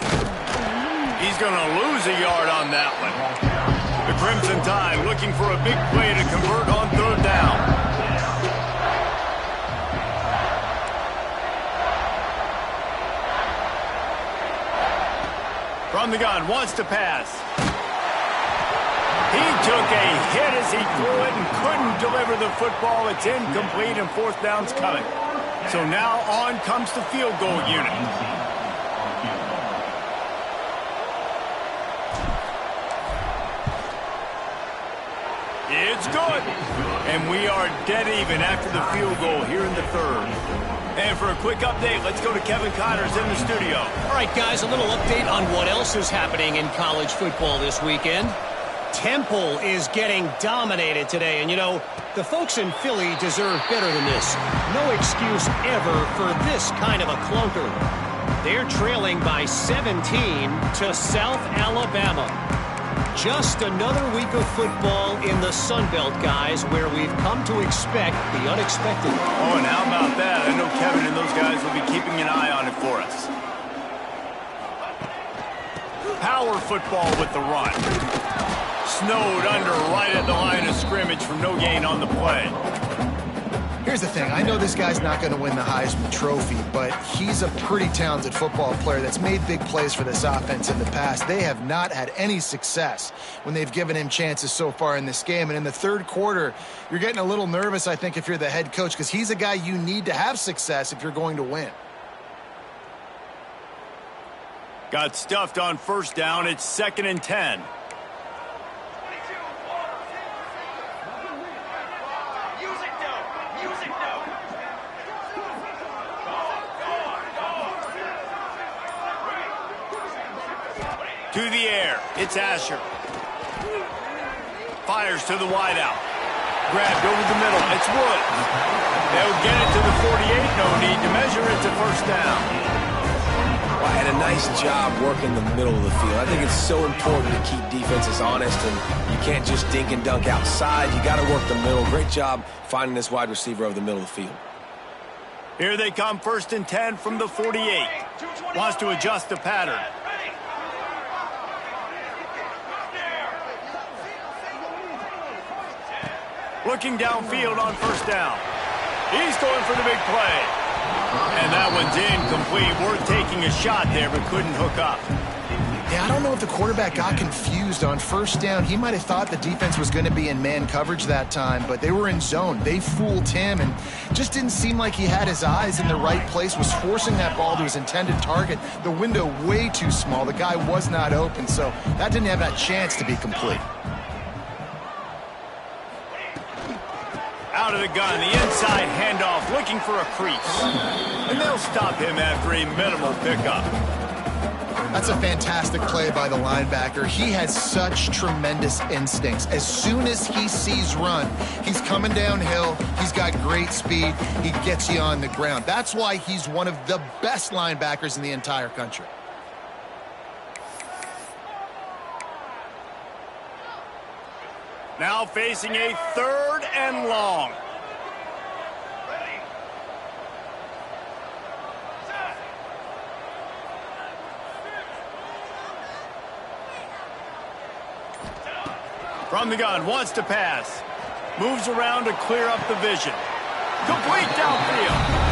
He's going to lose a yard on that one. The Crimson Tide looking for a big play to convert on 3rd down. From the gun, wants to pass. He took a hit as he threw it and couldn't deliver the football. It's incomplete and 4th down's coming. So now on comes the field goal unit. It's good. And we are dead even after the field goal here in the 3rd. And for a quick update, let's go to Kevin Connors in the studio.
All right, guys, a little update on what else is happening in college football this weekend. Temple is getting dominated today. And, you know, the folks in Philly deserve better than this. No excuse ever for this kind of a clunker. They're trailing by 17 to South Alabama. Just another week of football in the Sun Belt, guys, where we've come to expect the unexpected.
Oh, and how about that? I know Kevin and those guys will be keeping an eye on it for us. Power football with the run. Snowed under right at the line of scrimmage from no gain on the play.
Here's the thing. I know this guy's not going to win the Heisman Trophy, but he's a pretty talented football player that's made big plays for this offense in the past. They have not had any success when they've given him chances so far in this game. And in the 3rd quarter, you're getting a little nervous, I think, if you're the head coach, because he's a guy you need to have success if you're going to win.
Got stuffed on 1st down. It's 2nd and 10. To the air, it's Asher. Fires to the wideout. Grabbed over the middle, it's Woods. They'll get it to the 48, no need to measure it to 1st down.
and a nice job working the middle of the field. I think it's so important to keep defenses honest, and you can't just dink and dunk outside. You got to work the middle. Great job finding this wide receiver over the middle of the field.
Here they come, 1st and 10 from the 48. Wants to adjust the pattern. Looking downfield on 1st down. He's going for the big play. And that one's incomplete. Worth taking a shot there, but couldn't hook up.
Yeah, I don't know if the quarterback got confused on 1st down. He might have thought the defense was going to be in man coverage that time, but they were in zone. They fooled him and just didn't seem like he had his eyes in the right place, was forcing that ball to his intended target. The window way too small. The guy was not open, so that didn't have that chance to be complete.
Out of the gun, the inside handoff, looking for a crease. And they'll stop him after a minimal pickup.
That's a fantastic play by the linebacker. He has such tremendous instincts. As soon as he sees run, he's coming downhill. He's got great speed. He gets you on the ground. That's why he's one of the best linebackers in the entire country.
Now facing a 3rd and long. From the gun, wants to pass. Moves around to clear up the vision. Complete downfield.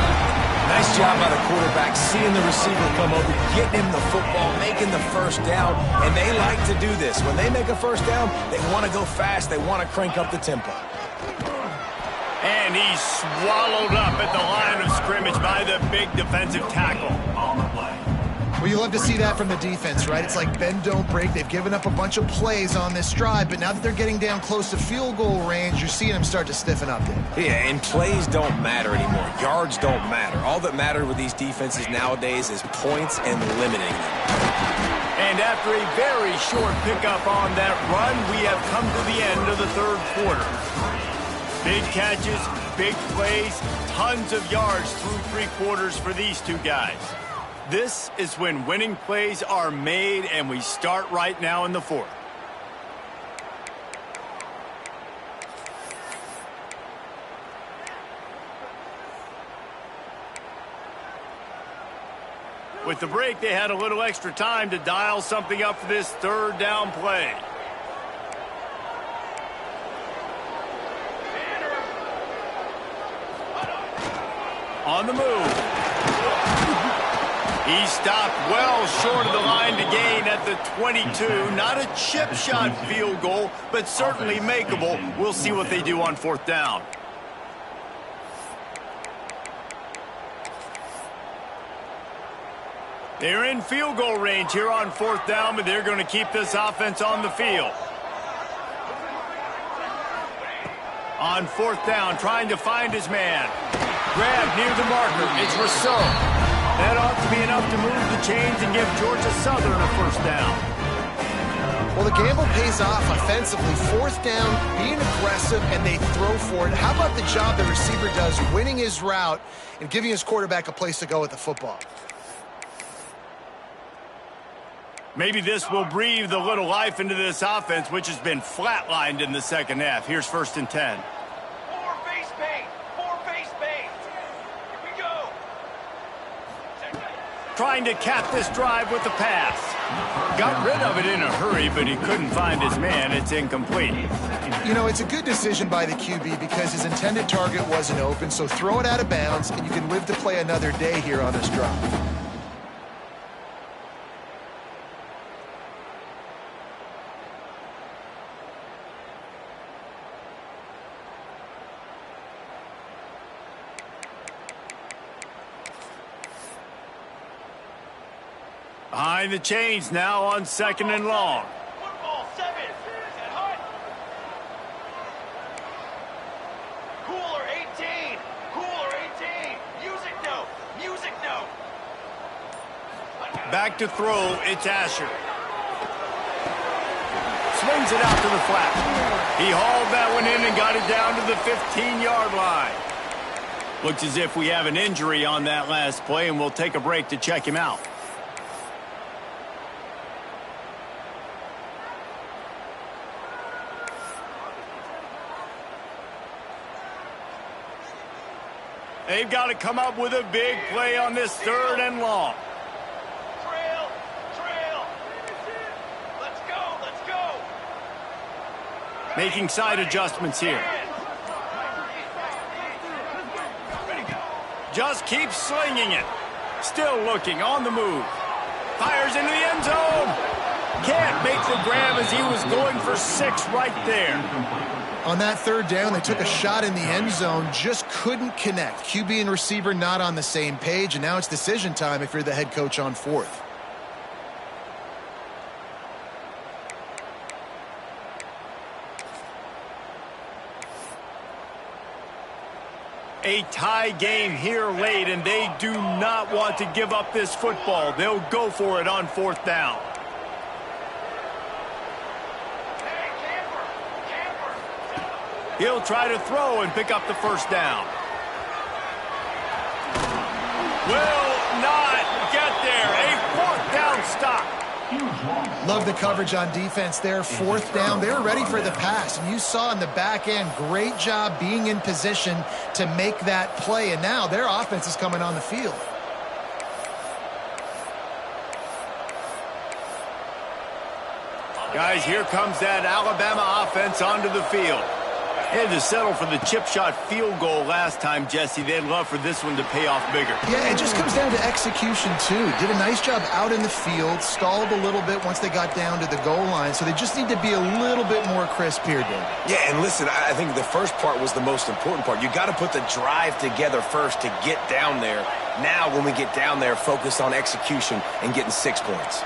Nice job by the quarterback, seeing the receiver come over, getting him the football, making the 1st down, and they like to do this. When they make a 1st down, they want to go fast. They want to crank up the tempo.
And he's swallowed up at the line of scrimmage by the big defensive tackle.
Well, you love to see that from the defense, right? It's like bend, don't break. They've given up a bunch of plays on this drive, but now that they're getting down close to field goal range, you're seeing them start to stiffen up there.
Yeah, and plays don't matter anymore. Yards don't matter. All that matters with these defenses nowadays is points and limiting them.
And after a very short pickup on that run, we have come to the end of the 3rd quarter. Big catches, big plays, tons of yards through 3 quarters for these two guys. This is when winning plays are made, and we start right now in the 4th. With the break, they had a little extra time to dial something up for this 3rd down play. On the move. He stopped well short of the line to gain at the 22. Not a chip shot field goal, but certainly makeable. We'll see what they do on 4th down. They're in field goal range here on 4th down, but they're going to keep this offense on the field. On 4th down, trying to find his man. Grab near the marker. It's Rousseau. That ought to be enough to move the chains and give Georgia Southern a 1st down.
Well, the gamble pays off offensively. 4th down, being aggressive, and they throw for it. How about the job the receiver does winning his route and giving his quarterback a place to go with the football?
Maybe this will breathe a little life into this offense, which has been flatlined in the 2nd half. Here's 1st and 10.
More face paint. More face paint. Here we go.
Trying to cap this drive with the pass. Got rid of it in a hurry, but he couldn't find his man. It's incomplete.
You know, it's a good decision by the QB because his intended target wasn't open, so throw it out of bounds, and you can live to play another day here on this drive.
Behind the chains now on 2nd and long.
Football 7. And hot. Cooler 18. Cooler 18. Music note. Music note.
Back to throw. It's Asher. Swings it out to the flat. He hauled that one in and got it down to the 15-yard line. Looks as if we have an injury on that last play, and we'll take a break to check him out. They've got to come up with a big play on this 3rd and long.
Trail. Let's go.
Making side adjustments here. Just keeps slinging it. Still looking on the move. Fires into the end zone. Can't make the grab as he was going for 6 right there.
On that 3rd down, they took a shot in the end zone, just couldn't connect. QB and receiver not on the same page, and now it's decision time if you're the head coach on 4th.
A tie game here late, and they do not want to give up this football. They'll go for it on 4th down. He'll try to throw and pick up the 1st down. Will not get there. A 4th down stop.
Love the coverage on defense there. 4th down, they're ready for the pass. And you saw in the back end, great job being in position to make that play. And now their offense is coming on the field.
Guys, here comes that Alabama offense onto the field. They had to settle for the chip shot field goal last time, Jesse. They'd love for this one to pay off bigger.
Yeah, it just comes down to execution, too. Did a nice job out in the field, stalled a little bit once they got down to the goal line, so they just need to be a little bit more crisp here, Dave.
Yeah, and listen, I think the first part was the most important part. You got to put the drive together first to get down there. Now, when we get down there, focus on execution and getting 6 points.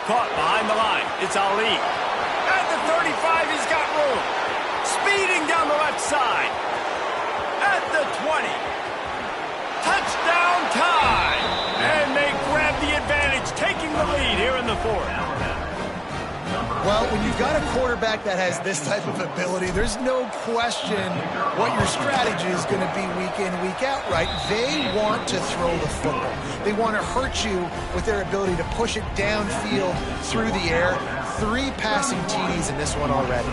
Caught behind the line. It's Ali. At the 35, he's got room. Speeding down the left side. At the 20. Touchdown time. And they grab the advantage, taking the lead here in the 4th.
Well, when you've got a quarterback that has this type of ability, there's no question what your strategy is going to be week in, week out, right? They want to throw the football. They want to hurt you with their ability to push it downfield through the air. 3 passing TDs in this one already.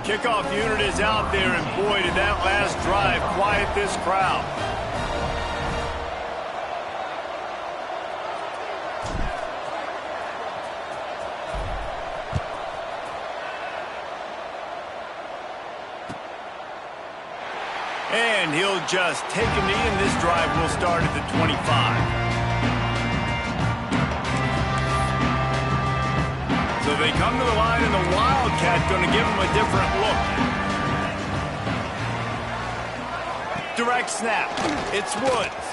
Kickoff unit is out there, and boy, did that last drive quiet this crowd. And he'll just take a knee, and this drive will start at the 25. So they come to the line, and the Wildcat going to give them a different look. Direct snap. It's Woods.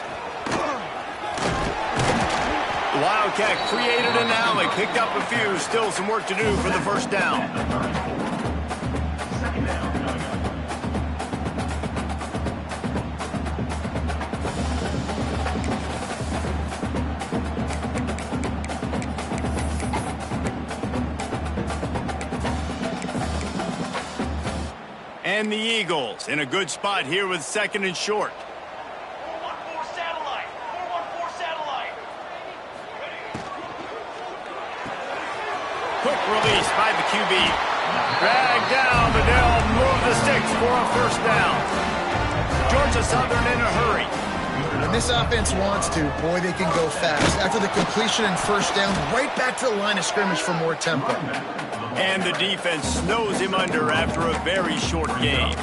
The Wildcat created an alley, picked up a few. Still some work to do for the 1st down. And the Eagles in a good spot here with 2nd and short.
4-1-4 satellite. 4-1-4 satellite.
Quick release by the QB. Dragged down, but they'll move the sticks for a 1st down. Georgia Southern in a hurry.
When this offense wants to, boy, they can go fast. After the completion and 1st down, right back to the line of scrimmage for more tempo.
And the defense snows him under after a very short game.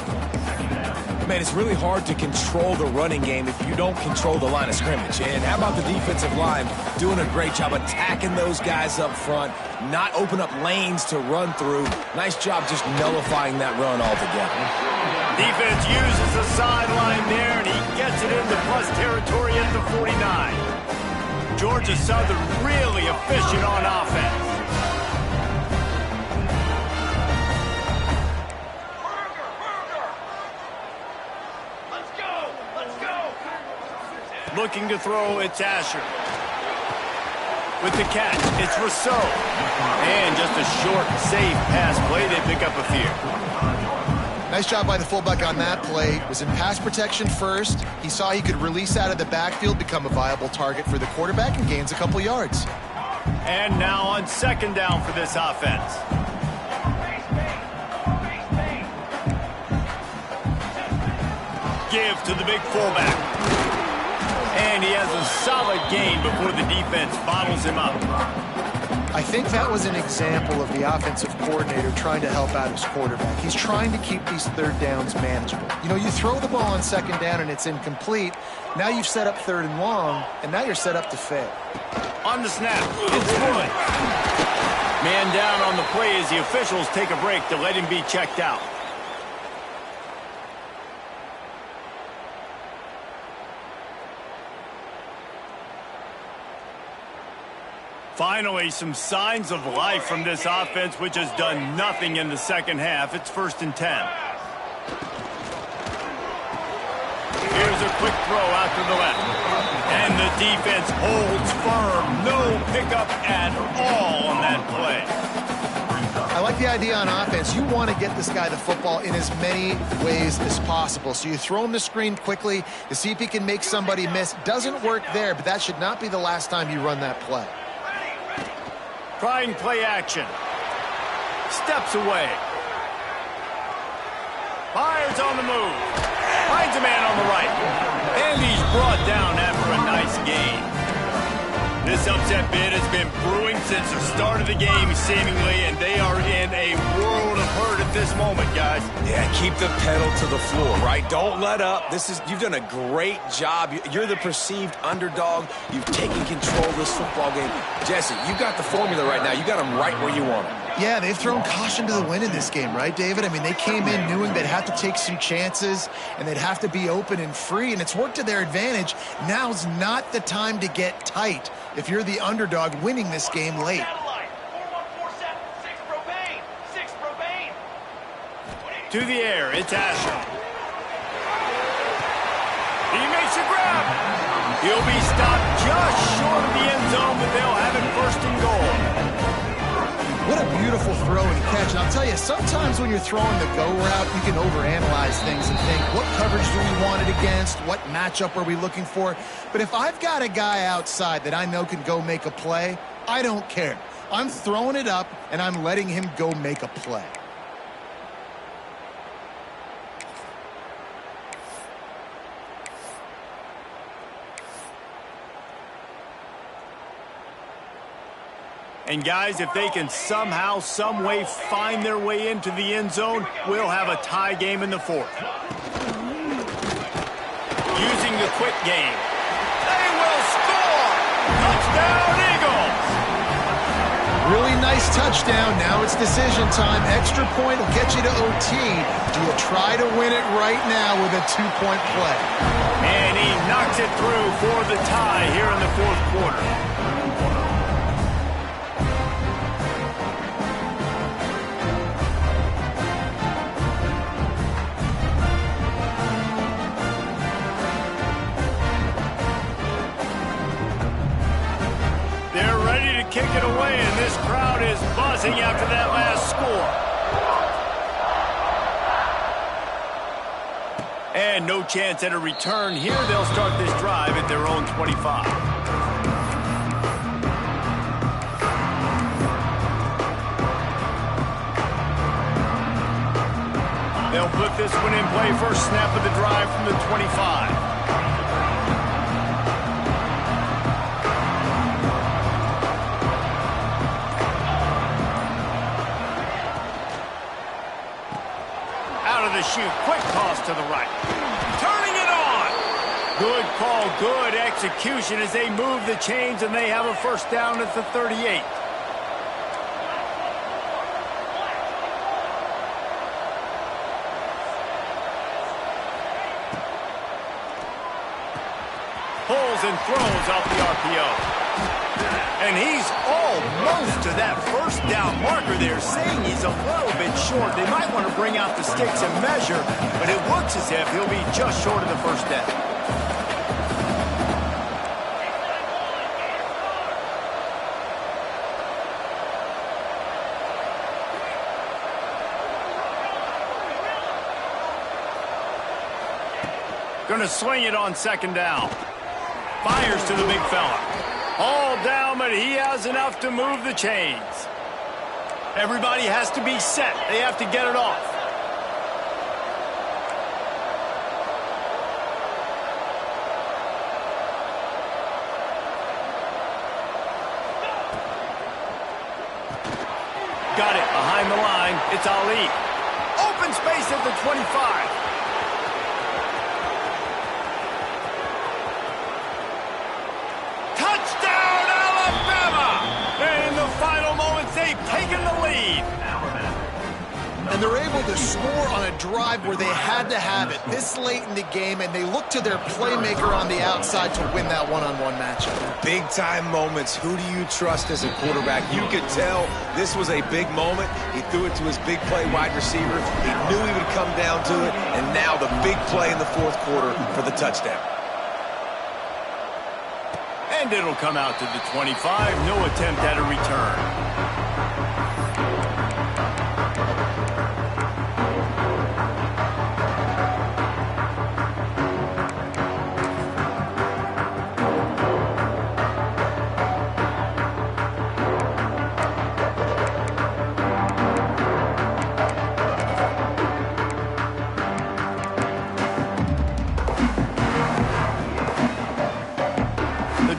Man, it's really hard to control the running game if you don't control the line of scrimmage. And how about the defensive line doing a great job attacking those guys up front, not open up lanes to run through. Nice job just nullifying that run altogether.
Defense uses the sideline there, and he gets it into plus territory at the 49. Georgia Southern really efficient on offense. Looking to throw, it's Asher. With the catch, it's Rousseau. And just a short, safe pass play. They pick up a few.
Nice job by the fullback on that play. Was in pass protection first. He saw he could release out of the backfield, become a viable target for the quarterback, and gains a couple yards.
And now on second down for this offense. Give to the big fullback. And he has a solid gain before the defense bottles him up.
I think that was an example of the offensive coordinator trying to help out his quarterback. He's trying to keep these third downs manageable. You know, you throw the ball on second down and it's incomplete. Now you've set up third and long, and now you're set up to fail.
On the snap, it's good. Man down on the play as the officials take a break to let him be checked out. Finally, some signs of life from this offense, which has done nothing in the second half. It's 1st and 10. Here's a quick throw out to the left. And the defense holds firm. No pickup at all on that play.
I like the idea on offense. You want to get this guy the football in as many ways as possible. So you throw him the screen quickly to see if he can make somebody miss. Doesn't work there, but that should not be the last time you run that play.
Trying play action. Steps away. Fires on the move. Finds a man on the right. And he's brought down after a nice gain. This upset bid has been brewing since the start of the game, seemingly, and they are in a world of hurt at this moment, guys.
Yeah, keep the pedal to the floor, right? Don't let up. You've done a great job. You're the perceived underdog. You've taken control of this football game. Jesse, you got the formula right now. You got them right where you want them.
Yeah, they've thrown caution to the wind in this game, right, David? I mean, they came in knowing they'd have to take some chances and they'd have to be open and free, and it's worked to their advantage. Now's not the time to get tight if you're the underdog winning this game late.
To the air, it's Asher. He makes a grab. He'll be stopped just short of the end zone, but they'll have it 1st and goal.
What a beautiful throw and catch. And I'll tell you, sometimes when you're throwing the go route, you can overanalyze things and think, what coverage do we want it against? What matchup are we looking for? But if I've got a guy outside that I know can go make a play, I don't care. I'm throwing it up, and I'm letting him go make a play.
And guys, if they can somehow, some way find their way into the end zone, we'll have a tie game in the 4th. Using the quick game. They will score! Touchdown, Eagles!
Really nice touchdown. Now it's decision time. Extra point will get you to OT. Do you try to win it right now with a 2-point play?
And he knocks it through for the tie here in the 4th quarter. Kick it away, and this crowd is buzzing after that last score. And no chance at a return here. They'll start this drive at their own 25. They'll put this one in play. First snap of the drive from the 25. Shoot, quick toss to the right. Turning it on. Good call, good execution as they move the chains, and they have a 1st down at the 38. Pulls and throws off the RPO. And he's almost to that 1st down marker there, saying he's a little bit short. They might want to bring out the sticks and measure, but it looks as if he'll be just short of the 1st down. Gonna swing it on second down. Fires to the big fella. All down, but he has enough to move the chains. Everybody has to be set. They have to get it off. Got it behind the line. It's Ali. Open space at the 25. Touchdown, Alabama! And in the final moments, they've taken the lead.
And they're able to score on a drive where they had to have it this late in the game, and they look to their playmaker on the outside to win that one-on-one matchup.
Big-time moments. Who do you trust as a quarterback? You could tell this was a big moment. He threw it to his big play wide receiver. He knew he would come down to it, and now the big play in the fourth quarter for the touchdown.
And it'll come out to the 25. No attempt at a return.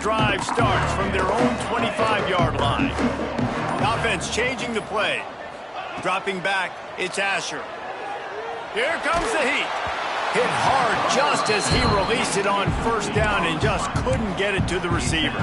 Drive starts from their own 25-yard line. Offense changing the play. Dropping back, it's Asher. Here comes the heat. Hit hard just as he released it on first down and just couldn't get it to the receiver.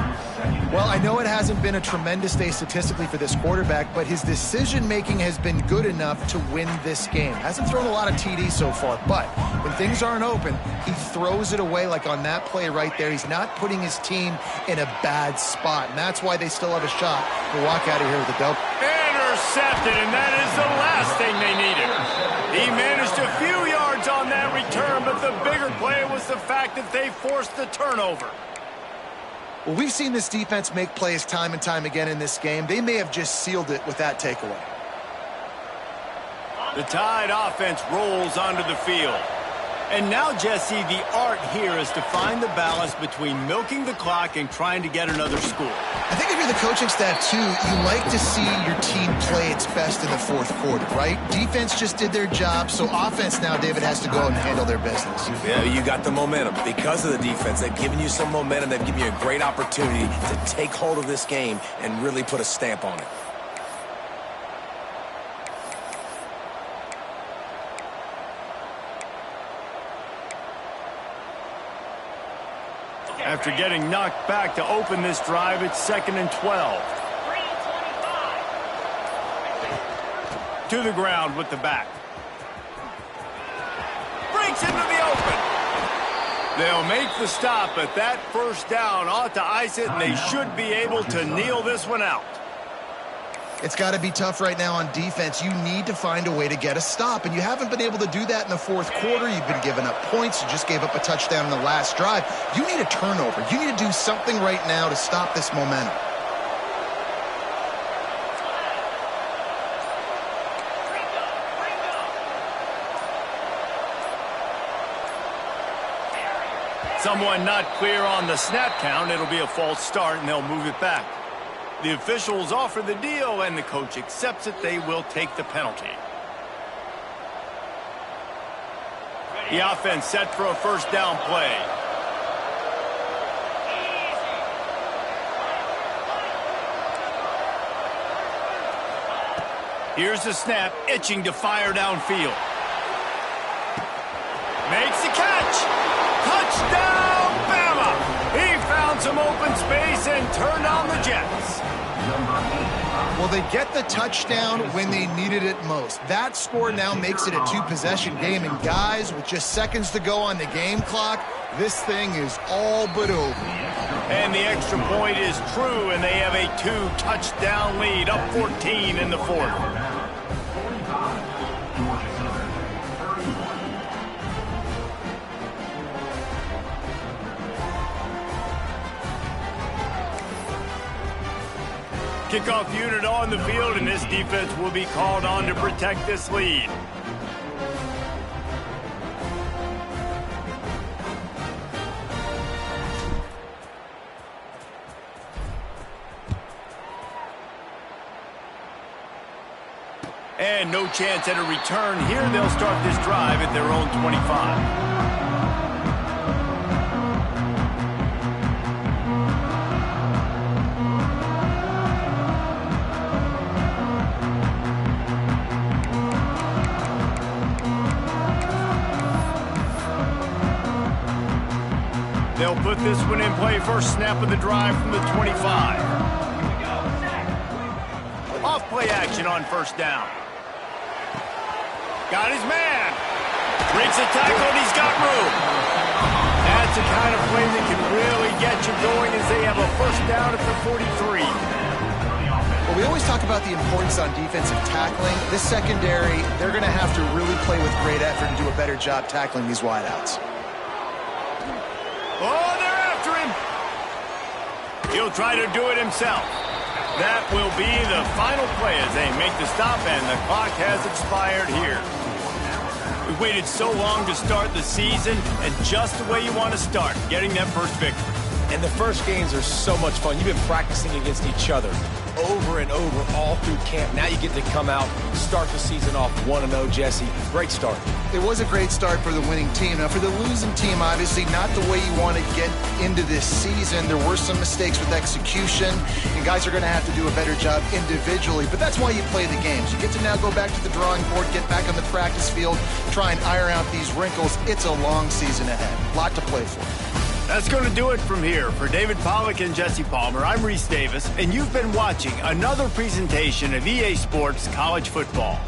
Well, I know it hasn't been a tremendous day statistically for this quarterback, but his decision-making has been good enough to win this game. Hasn't thrown a lot of TDs so far, but when things aren't open, he throws it away like on that play right there. He's not putting his team in a bad spot, and that's why they still have a shot to walk out of here with a dub.
Intercepted, and that is the last thing they needed. He managed a few yards on that return, but the bigger play was the fact that they forced the turnover.
Well, we've seen this defense make plays time and time again in this game. They may have just sealed it with that takeaway.
The Tide offense rolls onto the field. And now, Jesse, the art here is to find the balance between milking the clock and trying to get another score.
I think if you're the coaching staff, too, you like to see your team play its best in the fourth quarter, right? Defense just did their job, so offense now, David, has to go and handle their business.
Yeah, you got the momentum. Because of the defense, they've given you some momentum. They've given you a great opportunity to take hold of this game and really put a stamp on it.
After getting knocked back to open this drive, it's 2nd and 12. To the ground with the back. Breaks into the open. They'll make the stop, but that first down ought to ice it, and they should be able to kneel this one out.
It's got to be tough right now on defense. You need to find a way to get a stop, and you haven't been able to do that in the fourth quarter. You've been giving up points. You just gave up a touchdown in the last drive. You need a turnover. You need to do something right now to stop this momentum.
Someone not clear on the snap count. It'll be a false start, and they'll move it back. The officials offer the deal, and the coach accepts it. They will take the penalty. The offense set for a first down play. Here's the snap, itching to fire downfield. Makes the catch. Touchdown, Bama! He found some open space and turned on the Jets.
Well, they get the touchdown when they needed it most. That score now makes it a two-possession game. And guys, with just seconds to go on the game clock, this thing is all but over.
And the extra point is true, and they have a 2-touchdown lead, up 14 in the fourth. Kickoff unit on the field, and this defense will be called on to protect this lead. And no chance at a return here. They'll start this drive at their own 25. They'll put this one in play. First snap of the drive from the 25. Off play action on first down. Got his man. Breaks a tackle and he's got room. That's the kind of play that can really get you going as they have a first down at the 43.
Well, we always talk about the importance on defensive tackling. This secondary, they're going to have to really play with great effort and do a better job tackling these wideouts.
Oh, they're after him. He'll try to do it himself. That will be the final play as they make the stop, and the clock has expired here. We waited so long to start the season, and just the way you want to start, getting that first victory.
And the first games are so much fun. You've been practicing against each other over and over all through camp. Now you get to come out, start the season off 1-0, Jesse. Great start.
It was a great start for the winning team. Now, for the losing team, obviously not the way you want to get into this season. There were some mistakes with execution, and guys are going to have to do a better job individually. But that's why you play the games. You get to now go back to the drawing board, get back on the practice field, try and iron out these wrinkles. It's a long season ahead. A lot to play for.
That's going to do it from here. For David Pollack and Jesse Palmer, I'm Reese Davis, and you've been watching another presentation of EA Sports College Football.